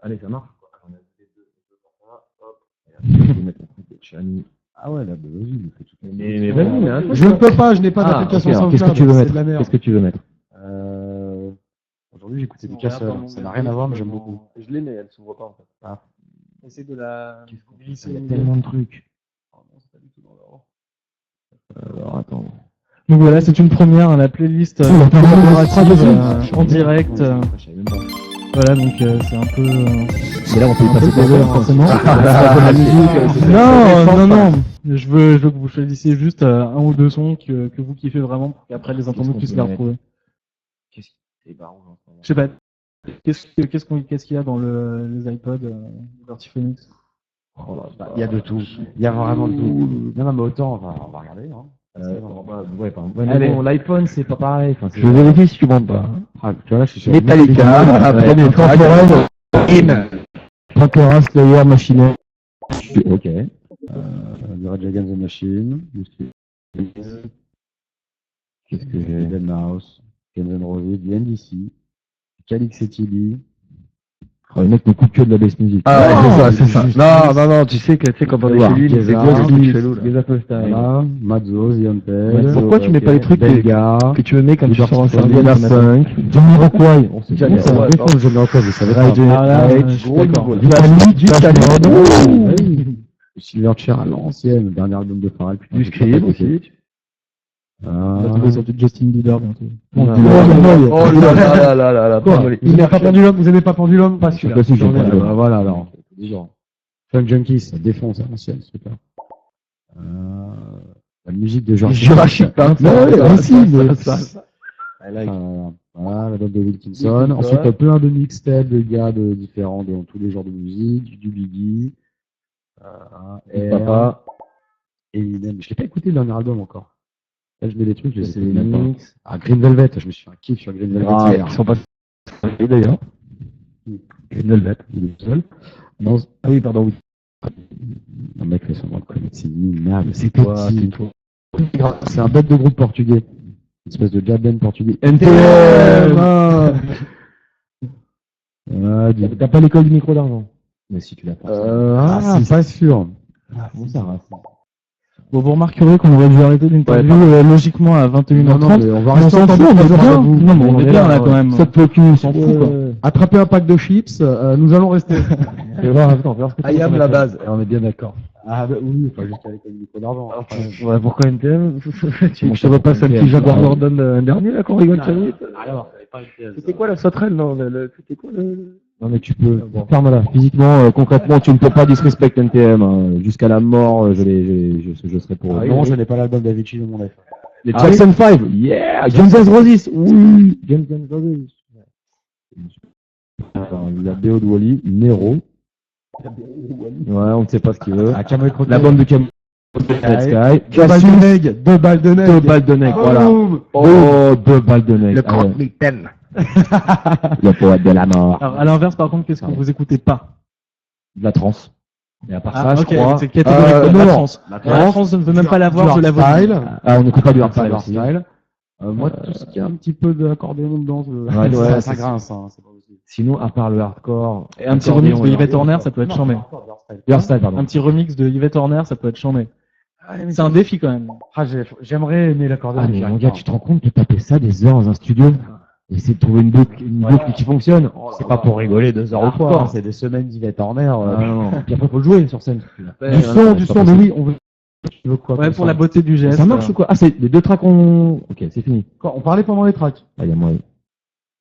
Allez, ça marche. On a les deux pour ça, hop. Et après, je vais mettre un truc de Chami. Ah ouais, la biologie, il fait tout. Mais vas-y, mais un truc. Je ne peux pas, je n'ai pas d'application ok, alors, SoundCloud. qu'est-ce que tu veux c'est mettre? de la merde. Qu'est-ce que tu veux mettre? Aujourd'hui, j'ai écouté du Casseur. Ça n'a rien à voir, mais j'aime beaucoup. Je l'ai, mais elle s'ouvre pas, en fait. Essaye de la glisser. Il y a tellement de trucs. Alors, attends. Donc voilà, c'est une première, hein, la playlist collaborative en direct. Je savais même pas. Voilà, donc c'est un peu... Mais là, on peut y passer des heures, forcément. La musique, Non, non. Je veux que vous choisissiez juste un ou deux sons que vous kiffez vraiment pour qu'après les internautes puissent les retrouver. Qu'est-ce qui est baron en ce moment? Je sais pas. Qu'est-ce qu'il y a dans les iPods Vertiphonix? Il y a de tout. Il y a vraiment de tout. Non, mais autant, on va regarder. Hein. Ouais, pardon. Ouais, Allez. mais bon, l'iPhone, c'est pas pareil. Enfin, Je vais vérifier si tu montes pas. Ah, tu vois, là, je suis sur Metallica, après Transformers, Pantera, Slayer, Machine. Ok. The Rage Against the Machine, Qu'est-ce que j'ai? Dead Mouse, Guns N' Roses, The NDC, Calix et Tilly. Oh, le mec ne coupe que de la bass music. Ah, c'est ça. Non, tu sais quand on est chez lui, il Geza, fait chelou, là. Voilà, Mazzo, The Unped. Pourquoi tu mets pas les trucs Belga, que tu me mets quand tu sors en salle? Indiana Funk, Jamiroquai, on sait jamais, ça ça va défendre Jamiroquai, vous savez pas. je suis d'accord. Du Talon, Silverchair à l'ancienne, le dernier album de Pharrell. du Scribe aussi. On va trouver sur du Justin Bieber bientôt. Oh là, Il n'a pas Pendulum, vous aimez pas Pendulum? Pas celui-là. Voilà, alors. Funk Junkies, ça défonce à l'ancienne, super. La musique de George Jurassic Park, voilà, l'album de Wilkinson. Ensuite, t'as plein de mixtapes de gars différents dans tous les genres de musique, du Biggie, Papa. et Eminem. Je l'ai pas écouté le dernier album encore. Là, je mets des trucs, je les C'est écoute des même pas. mix. Ah, Green Velvet, je me suis fait un kiff sur Green Velvet hier. Ils sont pas d'ailleurs. Green Velvet. Il est seul. Non, ah oui, pardon, oui. Un mec fait son nom de connaître, c'est minable. C'est quoi? C'est un bête de groupe portugais. Une espèce de jab band portugais. NTM. T'as pas l'école du micro d'argent? Mais si tu l'as pas. C'est pas sûr. Bon, ça reste. Bon, vous remarquerez qu'on aurait dû arrêter l'interview logiquement à 21h30. On va On rester s'en en fout, on est bien. vous. Non, mais on est bien là quand même. Ça te plaît, on s'en fout, quoi. Attraper un pack de chips, nous allons rester. Fais voir, attends, fais voir ce que tu Ayam veux la mettre. base. On est bien d'accord. Ah, bah oui, enfin, jusqu'à l'école du micro d'argent. Ouais, pourquoi NTM? Je te vois pas ça, le petit Jaguar Gordon un dernier, là, qu'on rigole 5 minutes. C'était quoi la sauterelle, non? C'était quoi le... Non, mais tu peux. Ferme-la. Physiquement, concrètement, tu ne peux pas disrespect NTM, hein. Jusqu'à la mort, je serai pour eux. Non, je n'ai pas l'album d'Avicii de mon iPhone. Les Jackson 5, yeah! Guns N' Roses, oui! Guns N' Roses. Alors, la BO de Wally, Nero. Ouais, on ne sait pas ce qu'il veut. Camel Croquet. La bande de Camel Sky. Deux balles de neg, deux balles de neg. 2 balles de nec, voilà. Boum. Oh, 2 balles de nec. Le Ah ouais. croque-mitaine. Le poète de la mort. Alors, à l'inverse, par contre, qu'est-ce que vous écoutez pas? De la trance. Et à part Ah, ça, ok, je crois. c'est catégorique de la non. France. La France, je ne veux même pas l'avoir, je la vois. Hardstyle. Ah, on n'écoute pas du Hardstyle, hardstyle aussi. hardstyle. Moi, tout ce qui est un petit peu d'accordéon dedans, Ouais, ça grince, hein, c'est pas possible. Sinon, à part le hardcore. Et un petit remix de Yvette Horner, ça peut être chambé. Du hardstyle, pardon. Un petit remix de Yvette Horner, ça peut être chambé. C'est un défi quand même. J'aimerais aimer l'accordéon. Ah, mais mon gars, tu te rends compte que taper ça des heures dans un studio? Essayer de trouver une boucle qui fonctionne. C'est pas pour rigoler 2 heures ou quoi. C'est des semaines d'Yvette Horner. Ah, non. Puis après, faut le jouer sur scène. Du son, mais oui, on veut Tu veux quoi Ouais, comme pour ça la beauté du geste. Ça marche ou quoi? Ah, c'est les deux tracks Ok, c'est fini. On parlait pendant les tracks. Ah, il y a moyen.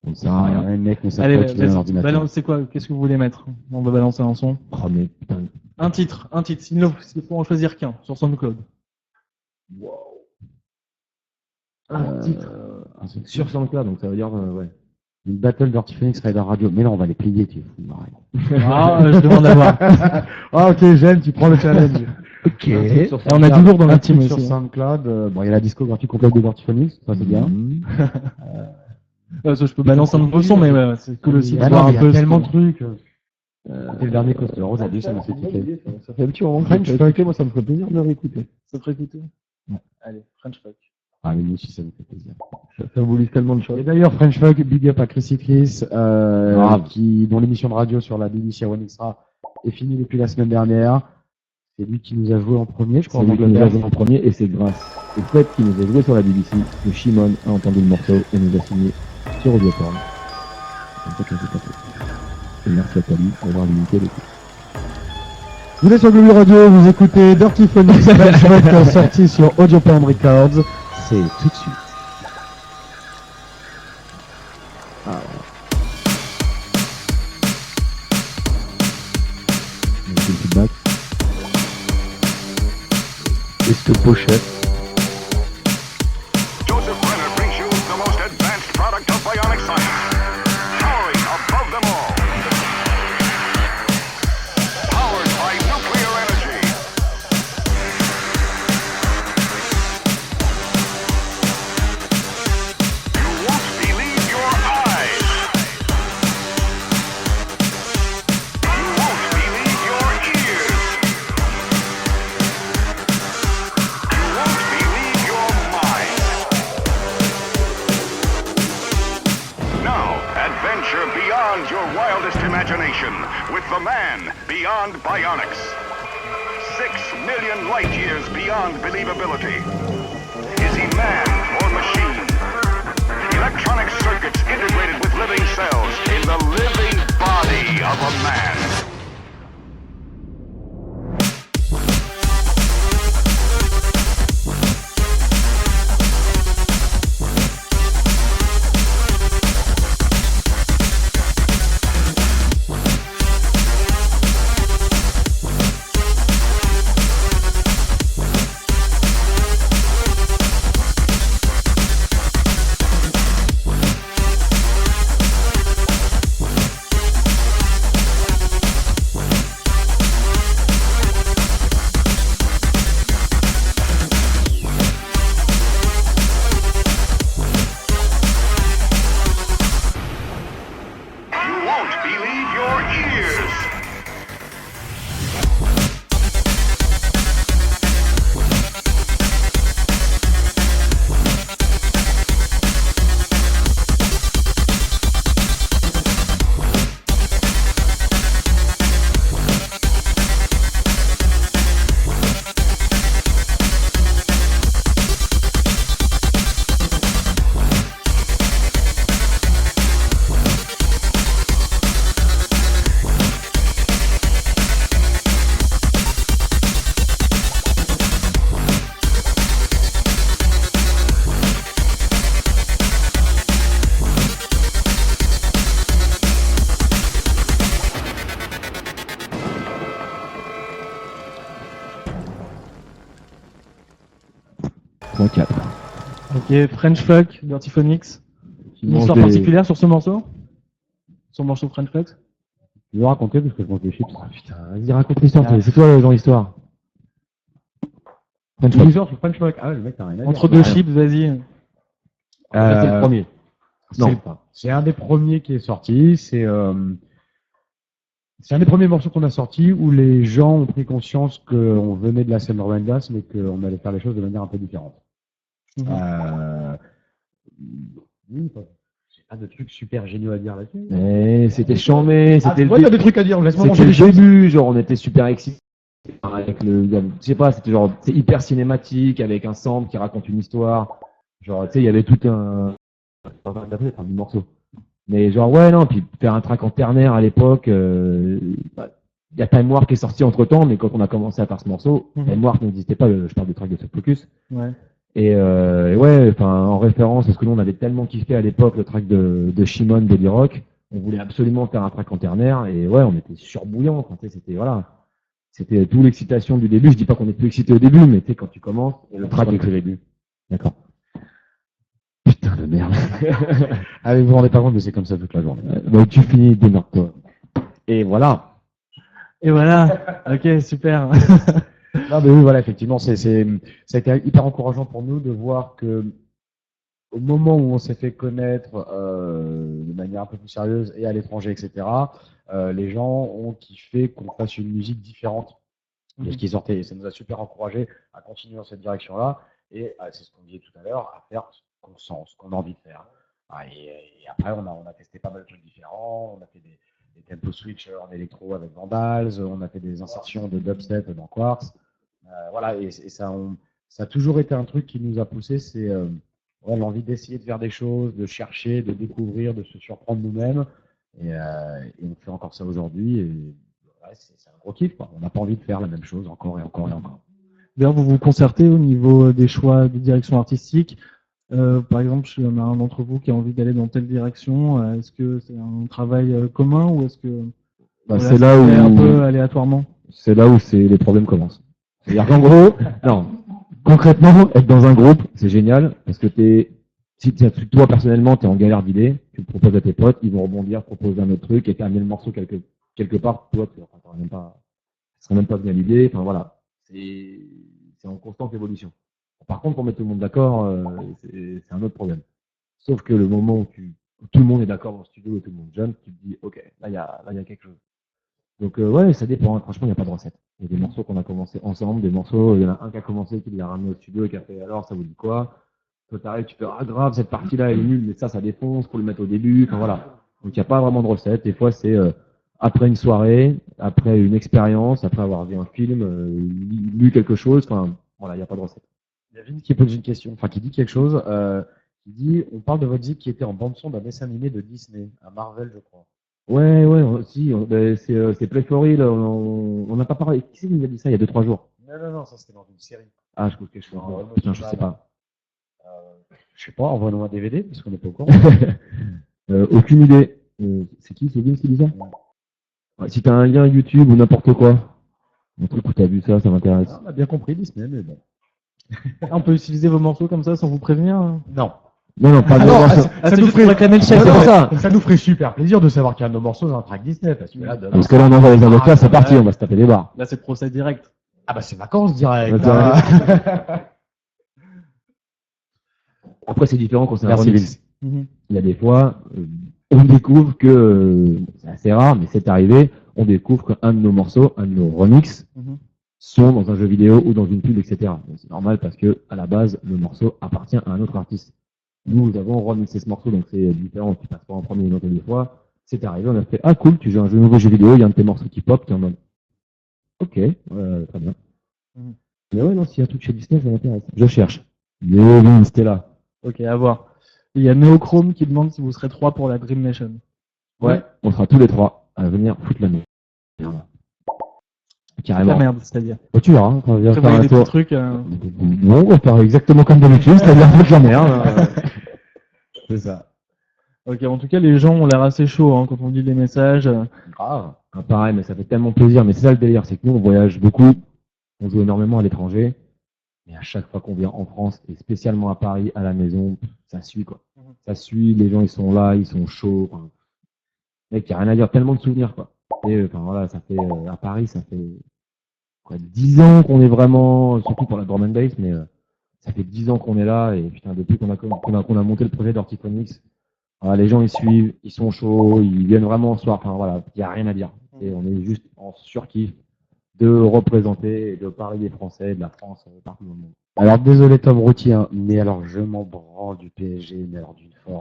Ça sert à rien. Les mecs ne savent Allez, pas utiliser un vas-y, ordinateur. balance, c'est quoi? Qu'est-ce que vous voulez mettre? On va balancer un son. Oh, mais putain. Un titre. S'il faut en choisir qu'un sur SoundCloud. Un titre. Sur SoundCloud, donc ça veut dire, ouais. Une battle Dirty Phoenix Rider Radio. Mais non, on va les plier, tu es fou. Arrête. Ah, je demande à voir. Ah, ok, j'aime, tu prends le challenge. Ok. Et on a du lourd dans la team Sur aussi. SoundCloud, bon, il y a la discographie complète de Dirty Phoenix, ça c'est bien. Ça, je peux balancer un nouveau son, mais ouais, c'est cool aussi de Ah voir non, un il y peu. a tellement de trucs. C'était le dernier Coaster Rose à 2, ça m'a fait kiffer. Ça fait un petit moment que je fais moi, ça me ferait plaisir de le réécouter. Ça te ferait écouter? Ouais. Allez, French Fuck. Ah, mais nous aussi, ça nous fait plaisir. Ça voulait tellement de choses. Et d'ailleurs, French Fuck, big up à Chrissy Chris, dont l'émission de radio sur la BBC One Extra est finie depuis la semaine dernière. C'est lui qui nous a joué en premier, je crois, C'est en lui qui nous a Angleterre. joué en premier, et c'est grâce au fait qu'il nous a joué sur la BBC que Shimon a entendu le morceau et nous a signé sur Audioform. C'est comme ça que ça s'est passé. Et merci à Tali pour avoir limité le coup. Vous êtes sur Globule Radio, vous écoutez Dirty Phoenix, French Fuck, sorti sur Audioform Records. C'est tout de suite. Merci le feedback. Et cette pochette. Joseph Brenner brings you the most advanced product of bionic science, towering above them all. Powered by nuclear energy. You won't believe your eyes. You won't believe your ears. You won't believe your mind. Now, adventure beyond your wildest imagination with the man beyond bionics. 6 million light years beyond believability. Is he man or machine? Electronic circuits integrated with living cells in the living body of a man. You won't believe your ears. Point 4. Ok, French Fuck, Dirty Phoenix. Une mange histoire des- particulière sur ce morceau? Sur le morceau French Fuck? Je vais raconter parce que je mange des chips. Putain, vas-y, raconte l'histoire. C'est toi le genre l'histoire. French Fuck. Plusieurs sur French Fuck. Ah, le mec, t'as rien à dire. Entre deux chips, vas-y. C'est le premier. Non. C'est un des premiers qui est sorti. C'est un des premiers morceaux qu'on a sorti où les gens ont pris conscience qu'on venait de la scène Urban Dance, mais qu'on allait faire les choses de manière un peu différente. Mhm. Oui, j'ai pas de trucs super géniaux à dire là-dessus. Eh, c'était chambé, c'était Ouais, t'as des trucs à dire, laisse-moi manger c'était des le chips. début, genre on était super excités avec le, je sais pas, c'était genre, c'est hyper cinématique avec un sample qui raconte une histoire. Genre, tu sais, il y avait tout un du morceau. Mais genre, ouais, non, puis faire un track en ternaire à l'époque, il y a Time Warp qui est sorti entre temps, mais quand on a commencé à faire ce morceau, Time Warp n'existait pas, je parle du track de Soft Focus. Ouais. Et ouais, enfin, en référence, parce que nous, on avait tellement kiffé à l'époque le track de Shimon, Body Rock, on voulait absolument faire un track en ternaire, et ouais, on était surbouillant, enfin, c'était, voilà. C'était tout l'excitation du début. Je dis pas qu'on est plus excité au début, mais tu sais, quand tu commences, le track est au début. D'accord. Putain de merde. Ah, mais vous vous rendez pas compte, mais c'est comme ça toute la journée. Donc tu finis, démarre-toi. Et voilà. Et voilà. Ok, super. Non, mais oui, voilà, effectivement, ça a été hyper encourageant pour nous de voir que au moment où on s'est fait connaître de manière un peu plus sérieuse et à l'étranger, etc., les gens ont kiffé qu'on fasse une musique différente de ce qui sortait. Et ça nous a super encouragé à continuer dans cette direction-là et c'est ce qu'on disait tout à l'heure, à faire ce qu'on sent, ce qu'on a envie de faire. Et après, on a testé pas mal de trucs différents. On a fait des tempo switch en électro avec Vandals, on a fait des insertions de dubstep dans Quartz. Voilà, et ça a toujours été un truc qui nous a poussé, c'est l'envie d'essayer de faire des choses, de chercher, de découvrir, de se surprendre nous-mêmes. Et on fait encore ça aujourd'hui. Et ouais, c'est un gros kiff, quoi. On n'a pas envie de faire la même chose encore et encore et encore. D'ailleurs, vous vous concertez au niveau des choix de direction artistique. Par exemple, il y en a un d'entre vous qui a envie d'aller dans telle direction. Est-ce que c'est un travail commun ou est-ce que c'est là où un peu aléatoirement? C'est là où les problèmes commencent. C'est-à-dire qu'en gros, non, concrètement, être dans un groupe, c'est génial parce que si toi personnellement, tu es en galère d'idées, tu le proposes à tes potes, ils vont rebondir, proposer un autre truc et terminer le morceau quelque part. Toi, tu seras même pas bien l'idée. Enfin voilà, c'est en constante évolution. Par contre, pour mettre tout le monde d'accord, c'est un autre problème. Sauf que le moment où tout le monde est d'accord dans le studio et tout le monde jump, tu te dis, ok, là il y a quelque chose. Donc ouais, ça dépend. Franchement, il n'y a pas de recette. Il y a des morceaux qu'on a commencé ensemble, des morceaux, il y en a un qui a commencé, qui l'a ramené au studio et qui a fait alors ça vous dit quoi? Toi t'arrives, tu fais ah grave, cette partie-là elle est nulle, mais ça défonce, faut le mettre au début. Enfin voilà. Donc il n'y a pas vraiment de recette. Des fois c'est après une soirée, après une expérience, après avoir vu un film, lu quelque chose. Enfin voilà, il n'y a pas de recette. Il y a Vin qui pose une question, enfin qui dit quelque chose. Qui dit on parle de votre zip qui était en bande-son d'un dessin animé de Disney, un Marvel, je crois. Ouais, si, c'est Play for Real, on n'a pas parlé. Qui c'est qui nous a dit ça il y a 2-3 jours? Non, ça c'était dans une série. Ah, je trouve que je suis. Putain, je sais pas. Je sais pas, envoie-nous un DVD, parce qu'on n'est pas au courant. Aucune idée. C'est qui Vince qui dit ça? Ouais, si t'as un lien YouTube ou n'importe quoi, un truc où t'as vu ça m'intéresse. On a bien compris Disney, mais bon. On peut utiliser vos morceaux comme ça sans vous prévenir? Non. Non, pas de morceaux. Ça nous ferait réclamer le chef. Ça nous ferait super plaisir de savoir qu'un de nos morceaux est un track Disney, parce que là, on envoie les avocats, c'est parti, on va se taper des barres. Là, c'est procès direct. Ah bah c'est vacances direct. Après, c'est différent quand c'est un Merci remix. Vince. Il y a des fois, on découvre que, c'est assez rare, mais c'est arrivé, on découvre qu'un de nos morceaux, un de nos remixes, sont dans un jeu vidéo ou dans une pub, etc. Donc c'est normal parce que, à la base, le morceau appartient à un autre artiste. Nous avons remixé ce morceau, donc c'est différent, tu passes pas en premier une autre des fois. C'est arrivé, on a fait, ah cool, tu joues un nouveau jeu vidéo, il y a un de tes morceaux qui pop, tu es en mode, ok, très bien. Mais ouais, non, s'il y a un truc chez Disney, ça m'intéresse. Je cherche. Vince, t'es là. Ok, à voir. Il y a Neochrome qui demande si vous serez 3 pour la Dream Nation. Ouais, on sera tous les 3 à venir foutre la merde. Carrément. La merde, c'est-à-dire. Tu verras, hein, quand on vient faire un des tour. petits trucs. Non, on va faire exactement comme d'habitude, c'est-à-dire foutre la merde. C'est ça. Ok, en tout cas, les gens ont l'air assez chauds hein, quand on lit les messages. Grave. Pareil, mais ça fait tellement plaisir. Mais c'est ça le délire, c'est que nous, on voyage beaucoup, on joue énormément à l'étranger. Mais à chaque fois qu'on vient en France, et spécialement à Paris, à la maison, ça suit, quoi. Ça suit, les gens, ils sont là, ils sont chauds. Enfin, mec, il n'y a rien à dire, tellement de souvenirs, quoi. Et enfin, voilà, ça fait, à Paris, ça fait, quoi, 10 ans qu'on est vraiment, surtout pour la drum and bass, mais ça fait 10 ans qu'on est là, et putain, depuis qu'on a monté le projet d'Orty Phonics, voilà, les gens, ils suivent, ils sont chauds, ils viennent vraiment en soir, enfin, voilà, il n'y a rien à dire. Et on est juste en surkiff de représenter et de parler des Français, de la France, partout dans le monde. Alors désolé Tom Routier, hein, mais alors je m'en branle du PSG, mais alors d'une forme.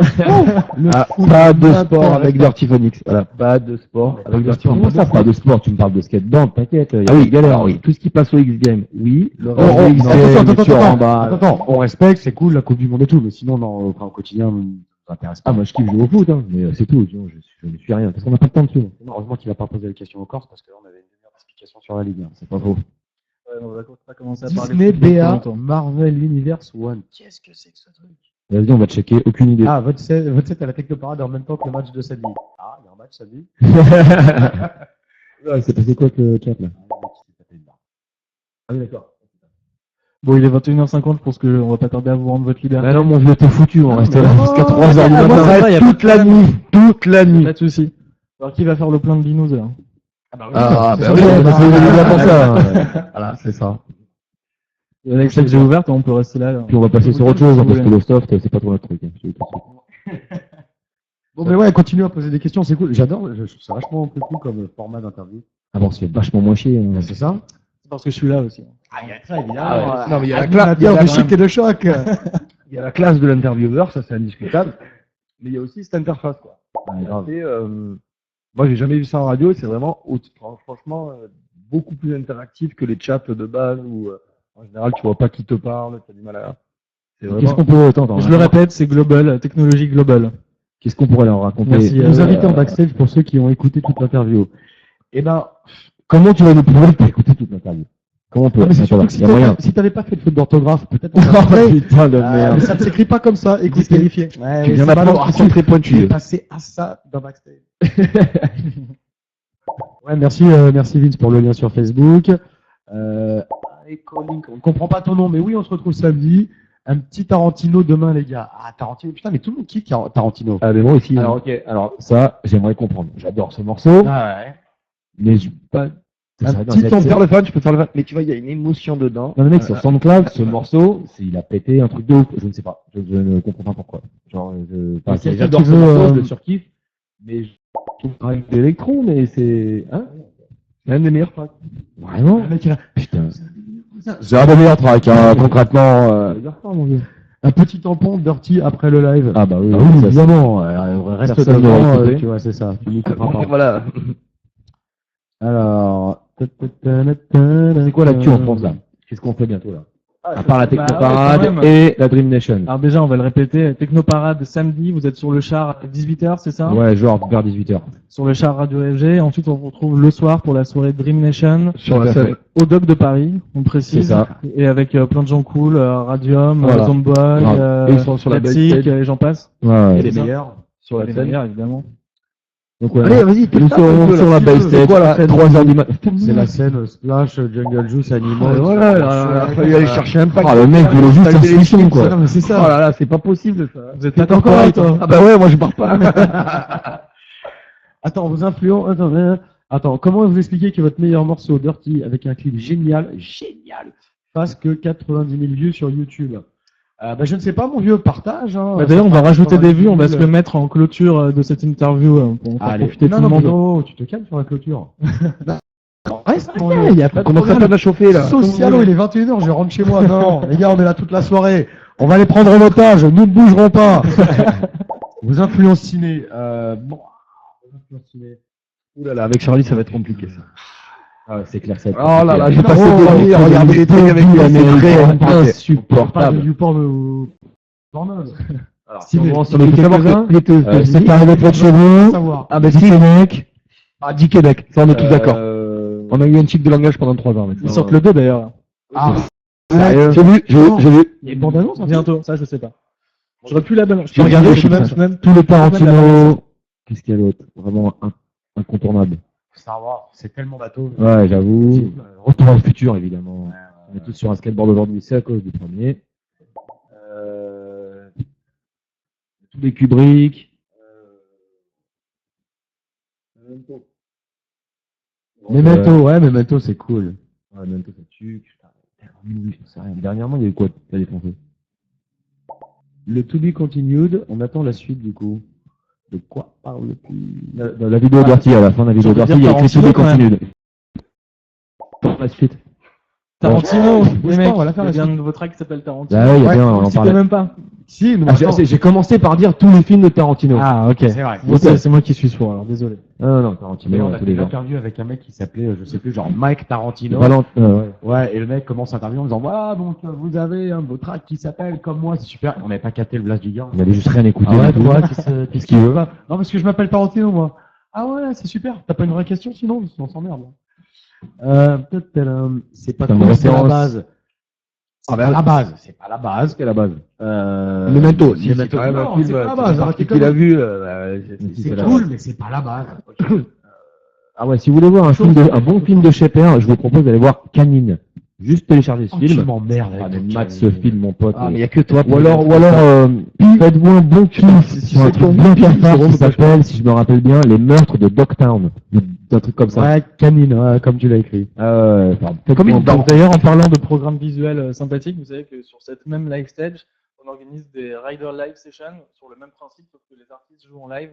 Pas de sport avec Dirty Phonics. Voilà, pas de sport avec Dirty Phonics. Comment ça, pas de sport? Tu me parles de skateboard, t'inquiète. Ah oui, galère, oui. Tout ce qui passe au X-Game, oui. Attends, on respecte, c'est cool, la Coupe du Monde et tout, mais sinon, non, au quotidien, ça m'intéresse pas. Ah, moi je kiffe jouer au foot, hein, mais c'est tout, je ne suis rien, parce qu'on n'a pas le temps dessus. Heureusement qu'il n'a pas posé la question aux Corses, parce que là, on avait une demi-heure l'association sur la Ligue 1. C'est pas faux. Ouais, on va pas commencer à parler Disney, de foot BA, longtemps. Marvel Universe One. Qu'est-ce que c'est que ce truc? Vas-y, on va checker. Aucune idée. Ah, votre set à la Technoparade en même temps que le match de samedi. Ah, il y a un match samedi. Ouais, c'est passé quoi avec le chat là? Ah oui, d'accord. Bon, il est 21h50, je pense qu'on va pas tarder à vous rendre votre liberté. Bah non, mon vieux, t'es foutu, on reste là jusqu'à 3h du Ah, moi, matin. ça va, y a toute la nuit. Toute la nuit. Pas de soucis. Alors, qui va faire le plein de binous, là? Ah, bah c'est oui, ça. c'est bien pour ça. Voilà, c'est ça. Avec celle que j'ai ouverte, on peut rester là. Puis on va passer sur autre chose, hein, parce que le soft, c'est pas trop notre truc. Hein. Je te le dis tout de suite. Bon, mais ouais, continue à poser des questions, c'est cool. J'adore, je trouve ça vachement plus cool comme format d'interview. Ah bon, c'est vachement moins chier. Hein. C'est ça? C'est parce que je suis là aussi. Ah, il y a ça, évidemment. Ah ouais. Non, mais il y a la classe, classe, de chic et de choc. il y a la classe de l'intervieweur, ça c'est indiscutable. Mais il y a aussi cette interface, quoi. Ouais, grave. Et, moi, j'ai jamais vu ça en radio, et c'est vraiment, franchement, beaucoup plus interactif que les chats de base où, en général, tu vois pas qui te parle, tu as du mal à. C'est Qu'est-ce vraiment. qu'on peut attendre? Je le répète, c'est global, technologie globale. Qu'est-ce qu'on pourrait leur raconter? Merci. Nous inviter en backstage pour ceux qui ont écouté toute l'interview. Eh ben, comment tu vas nous prouver que t'as écouté toute l'interview? Comment on peut? Non, mais c'est Attends, surtout que il y a moyen. si t'avais pas fait de faute d'orthographe, peut-être. Oh putain de Mais merde. ça ne s'écrit pas comme ça. Écoute, Disqualifié. Ouais, Tu viens c'est d'apprendre malin. un truc très Tu es pointu. passé à ça dans backstage. Ouais, merci Vince pour le lien sur Facebook. On ne comprend pas ton nom, mais oui, on se retrouve samedi. Un petit Tarantino demain, les gars. Ah, Tarantino, putain, mais tout le monde kiffe Tarantino. Ah, mais moi aussi. Alors, ok, alors ça, j'aimerais comprendre. J'adore ce morceau, Ah ouais. mais je pas. Un petit ton faire le fan, je peux faire le fan. Mais tu vois, il y a une émotion dedans. Non, mais mec, sur SoundCloud, ce morceau, il a pété un truc de ouf. Je ne sais pas. Je ne comprends pas pourquoi. Genre, enfin, Qu'est-ce que j'adore tu ce veux, morceau, je le surkiffe, mais je trouve avec de l'électron, mais c'est. Hein? C'est un des meilleurs tracks. Vraiment? Le mec, il a Putain. C'est un des meilleurs tracks, hein, concrètement. un petit tampon dirty après le live. Ah bah oui, Ah oui, ça, évidemment. Reste personne devant, n'aurait écouté. tu vois, c'est ça. Tu n'y comprends pas. Voilà. Alors. C'est quoi l'actu en France là? Qu'est-ce qu'on fait bientôt là? À part la Bah, Technoparade ouais, quand même. et la Dream Nation. Alors déjà, on va le répéter, Technoparade samedi, vous êtes sur le char à 18h, c'est ça? Ouais, genre vers 18h. Sur le char Radio FG. Ensuite, on vous retrouve le soir pour la soirée Dream Nation Sur la scène. au Doc de Paris, on C'est précise. ça. Et avec plein de gens cool, Radium, Voilà. Zomboy, Grave. Et ils sont sur la Leipzig, backstage. et j'en passe. Ouais. Et les ça. meilleurs sur la Les scène. meilleurs, évidemment. Donc ouais. Allez, vas-y, nous serons sur la backstage. Voilà, 3h du matin. C'est la scène Splash, Jungle Juice, Animal. Voilà, il a fallu aller chercher un pack. Ah, le mec, il est juste un solution, quoi. Non, mais c'est ça. Oh là là, c'est pas possible ça. Vous êtes T'es pas encore là, toi. Ah bah ouais, moi je pars pas. Attends, vos influences. Attends, comment vous expliquez que votre meilleur morceau Dirty avec un clip génial fasse que 90 000 vues sur YouTube? Bah, je ne sais pas, mon vieux, partage. Hein. Bah, d'ailleurs, on va Ça rajouter fera des vues, on va 90 se 000. le mettre en clôture de cette interview pour faire Allez. profiter Non, tout le non, monde. non, tu te calmes sur la clôture. Reste, Il y a pas de commencer à chauffer là. Socialo, il est 21h, je rentre chez moi. Non, les gars, on est là toute la soirée. On va les prendre en otage, nous ne bougerons pas. Vos influences ciné. Bon, vos influences ciné. Ouh là là, avec Charlie ça va être compliqué ça. Ah, c'est clair, ça. Oh là là, j'ai Non, passé oh, des nuits à oh, regarder les trucs avec lui, c'est On parle de insupportable. du porno. Porno. Alors, Ciné. on faut savoir que C'est arrivé près de chez vous. Savoir. Ah bah si, Québec. Ah, dit Québec, ça on est tous d'accord. On a eu un chic de langage pendant 3 ans. Ils sortent le 2 d'ailleurs. Ah, Sérieux J'ai vu. il y a une bande-annonce en fait. Bientôt, ça je sais pas. J'aurais pu la bonne. J'ai regardé, je sais pas. semaine. Tous les Tarantino. Qu'est-ce qu'il y a d'autre? Vraiment incontournable. Star Wars, c'est tellement bateau. Ouais, j'avoue. Retour dans le futur, évidemment. On est tous sur un skateboard aujourd'hui, c'est à cause du premier. Tous les Kubrick. Memento, c'est cool. Ouais, même ça tue. Putain, oui, je sais rien. Dernièrement, il y a eu quoi? T'as défoncé? Le To Be Continued, on attend la suite du coup. De quoi parle-t-il? Dans la vidéo Dirty, à la fin de la vidéo Ça veut Dirty, dire il y a écrit Tarantino, To Be Continued. La suite. Tarantino, Bouge les pas, mecs, on va la faire, il y a la un nouveau track qui s'appelle Tarantino. Bah ouais, il y a Ouais, bien, on Vous en le citez parlait. même pas. Si, nous Ah, j'ai commencé par dire tous les films de Tarantino. Ah, ok. C'est vrai. Bon, c'est moi qui suis sourd, alors désolé. Non, Tarantino, Mais on ouais, a tous fait les une gens. interview avec un mec qui s'appelait, je sais plus, genre Mike Tarantino. Ouais. Ouais, et le mec commence l'interview en disant voilà, donc vous avez un de vos tracks qui s'appelle comme moi, c'est super. On n'avait pas capté le blast du gars. On avait juste rien écouté. Ah ouais, du tout. toi, qu'est-ce qu'il veut pas? Non, parce que je m'appelle Tarantino, moi. Ah ouais, c'est super. T'as pas une vraie question sinon? On s'emmerde. C'est pas Comme cool, c'est la référence. base. C'est pas la base. C'est pas la base. C'est la base. Memento. Si, c'est quand même un Non, film. c'est pas la base. Arrêtez qu'il comme- a vu. C'est cool, mais c'est pas la base. Ah ouais, si vous voulez voir un bon film de Shepard, je vous propose d'aller voir Canine. Juste télécharger ce Tu film. m'emmerdes Ah, avec mais ton Matt, ce film, mon pote. Ah, mais il n'y a que toi. Ou alors, faites-vous un bon film sur un truc bien cafard qui s'appelle, si je me rappelle bien, Les Meurtres de Dogtown. Un truc comme ça. Ouais, Canine, ouais, comme tu l'as écrit. Comme d'ailleurs, en parlant de programmes visuels sympathiques, vous savez que sur cette même live stage, on organise des Rider Live Sessions sur le même principe, sauf que les artistes jouent en live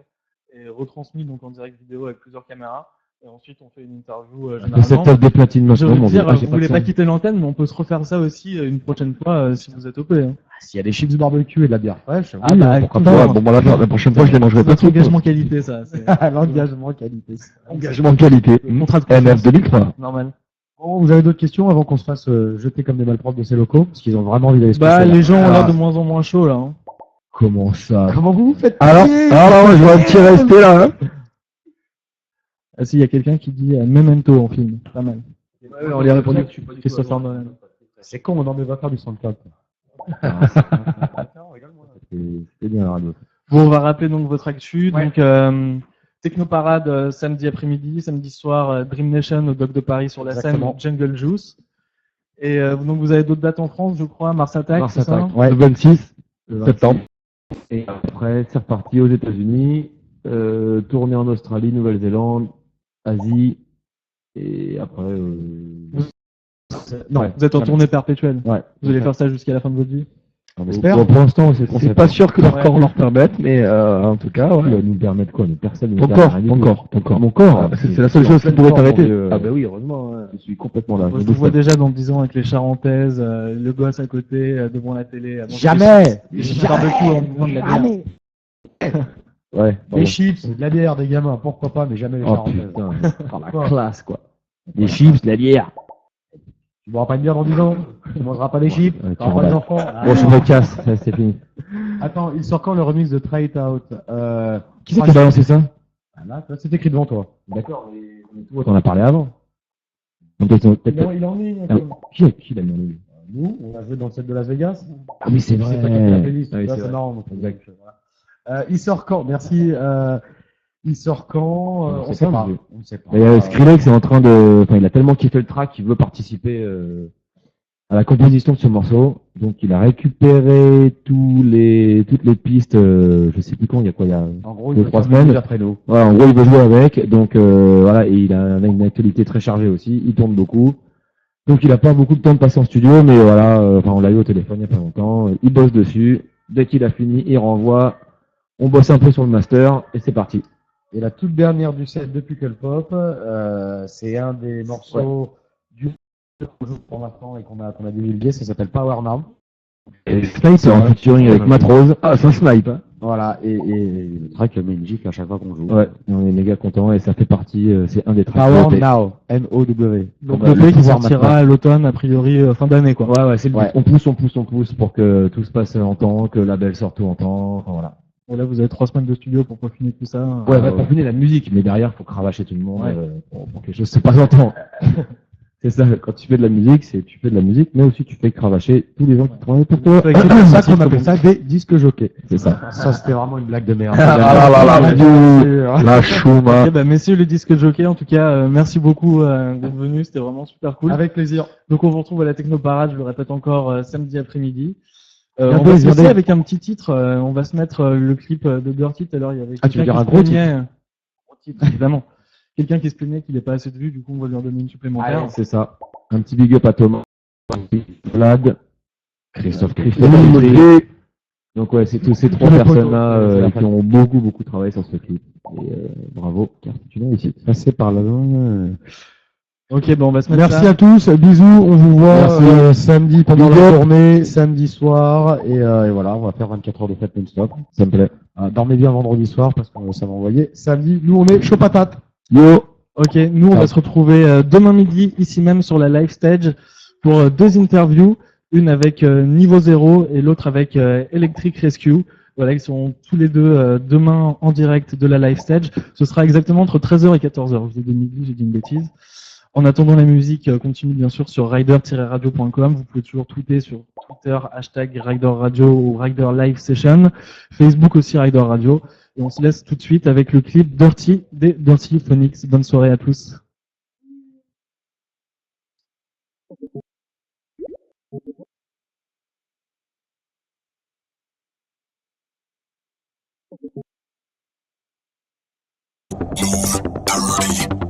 et retransmis donc en direct vidéo avec plusieurs caméras. Et ensuite, on fait une interview Le généralement. setup des platines Je maintenant, veux mon dire, Dieu. vous voulez pas quitter l'antenne, mais on peut se refaire ça aussi une prochaine fois si vous êtes OP. Hein. S'il y a des chips barbecue et de la bière fraîche, Ah bah, Pourquoi pas? Bon, voilà, la prochaine fois, je les mangerai pas Notre tout. engagement qualité, ça. C'est l'engagement qualité. Engagement de qualité. contrat de NF confiance. 2003. Normal. Bon, vous avez d'autres questions avant qu'on se fasse jeter comme des malpropres de ces locaux? Parce qu'ils ont vraiment envie d'aller se Bah, coucher, là. les gens ont l'air de moins en moins chauds là. Hein. Comment ça? Comment vous faites Alors, je vois un petit resté là, hein. Ah si, il y a quelqu'un qui dit Memento en film. Pas mal. On lui a répondu. Christopher Nolan. C'est con, on va faire du SoundCloud. C'est bien la radio. Bon, on va rappeler donc votre actu. Ouais. Donc, Technoparade samedi après-midi, samedi soir, Dream Nation au Doc de Paris sur la Exactement. scène Jungle Juice. Et donc vous avez d'autres dates en France, je crois, Mars Attack, Mars c'est ça Attack. Le 26 septembre. Et après, c'est reparti aux États-Unis, tournée en Australie, Nouvelle-Zélande, Asie, et après. Non, ouais, vous êtes en ça- tournée perpétuelle. Ouais. Vous allez faire ça jusqu'à la fin de votre vie. On espère. Pour l'instant, c'est le C'est concept. pas sûr que leur corps leur permette, mais en tout cas, ouais. Il va nous permettre quoi? Mais personne ne Ton nous corps, permet rien ton du corps, tout. ton corps. Mon corps. Ah, c'est la seule chose qui pourrait t'arrêter. Ah, bah oui, heureusement. Je suis complètement là. Moi, je vous vois déjà dans 10 ans avec les Charentaises, le gosse à côté, devant la télé. à manger Jamais! des chips barbecue en buvant de la bière. Jamais! Ouais. Les chips, de la bière, des gamins, pourquoi pas, mais jamais les Oh charentaises. putain. La Quoi classe, quoi. Des chips, de la bière. Tu boiras pas une bière dans 10 ans? Tu mangeras pas des chips? Ouais, Tu auras tu pas des remballes. enfants? Bon, je me casse. Ça, c'est fini. Attends, il sort quand le remix de Try It Out? Qui c'est qui a balancé ça? Ah, là, c'est écrit devant toi. D'accord, mais toi, t'en as parlé avant. Donc, peut-être. Il est en ligne. Ah, qui l'a mis en ligne? Nous, on a joué dans le set de Las Vegas. Ah oui, c'est vrai. C'est toi qui as fait la playlist. Ah oui, Là, c'est c'est vrai. marrant. donc, voilà. Il sort quand? Merci. Il sort quand? On sait pas. On ne sait pas. Et Skrillex est en train de. Enfin, il a tellement kiffé le track qu'il veut participer à la composition de ce morceau. Donc, il a récupéré toutes les pistes. Je sais plus quand. Il y a quoi? Il y a En gros, deux, il va 3 faire une semaines. après nous. Voilà, en gros, il veut jouer avec. Donc, voilà. Et il a une actualité très chargée aussi. Il tourne beaucoup. Donc, il a pas beaucoup de temps de passer en studio, mais voilà. Enfin, on l'a eu au téléphone il y a pas longtemps. Il bosse dessus. Dès qu'il a fini, il renvoie. On bosse un peu sur le master et c'est parti. Et la toute dernière du set de Pickle Pop, c'est un des morceaux du qu'on joue pour l'instant et qu'on a divulgué, ça s'appelle Power Now. Et Snipe en featuring avec Matrose. Ah, ça snipe. Hein. Voilà, et le track met une gifle à chaque fois qu'on joue. Ouais, on est méga content et ça fait partie, c'est un des tracks. Power votés. Now, N-O-W. Donc On va le fait qui pouvoir sortira maintenant. à l'automne, a priori fin d'année quoi. Ouais, c'est le but. Ouais. On pousse pour que tout se passe en temps, que la belle sorte tout en temps. Enfin, voilà. Bon, là vous avez 3 semaines de studio pour peaufiner tout ça. Ouais, pour finir la musique, mais derrière, faut cravacher tout le monde Ouais. pour que les choses se passent en temps. C'est ça, quand tu fais de la musique, tu fais de la musique, mais aussi tu fais cravacher tous les gens qui travaillent pour toi. Avec C'est pour ça qu'on comme appelle on ça des disques jockeys. C'est ça. Ça, c'était vraiment une blague de merde. La chouma. Ok, bah, messieurs les disques jockey, en tout cas, merci beaucoup d'être venus, c'était vraiment super cool. Avec plaisir. Donc on vous retrouve à la Technoparade, je le répète encore, samedi après-midi. Bientôt, On va se bientôt. laisser avec un petit titre, on va se mettre le clip de Dirty tout à l'heure, il y avait Ah, tu veux quelqu'un dire qui un se gros plaignait, gros titre, évidemment. Quelqu'un qui se plaignait qu'il n'ait pas assez de vues, du coup on va lui en donner une supplémentaire. C'est ça. Un petit big up à Thomas, Vlad, Christophe. Donc ouais, c'est tous ces trois Tous les personnes-là potos. C'est la qui ont beaucoup travaillé sur ce clip. Et bravo, car c'est une réussite. Passer par là. Ok, bon on va se mettre Merci ça. à tous, bisous, on vous voit Merci. samedi pendant Big la up. journée, samedi soir, et voilà, on va faire 24 heures de fête non-stop. Ça me plaît. Dormez bien vendredi soir parce que ça va envoyer. Samedi, nous on est chaud patate. Yo! Ok, nous on va se retrouver demain midi ici même sur la live stage pour 2 interviews, une avec Niveau Zéro et l'autre avec Electric Rescue. Voilà, ils sont tous les deux demain en direct de la live stage. Ce sera exactement entre 13h et 14h. Je vous ai dit midi, j'ai dit une bêtise. En attendant, la musique continue bien sûr sur rider-radio.com. Vous pouvez toujours tweeter sur Twitter, #Rider Radio ou Rider Live Session. Facebook aussi Rider Radio. Et on se laisse tout de suite avec le clip Dirty des Dirty Phonics. Bonne soirée à tous. Dirty.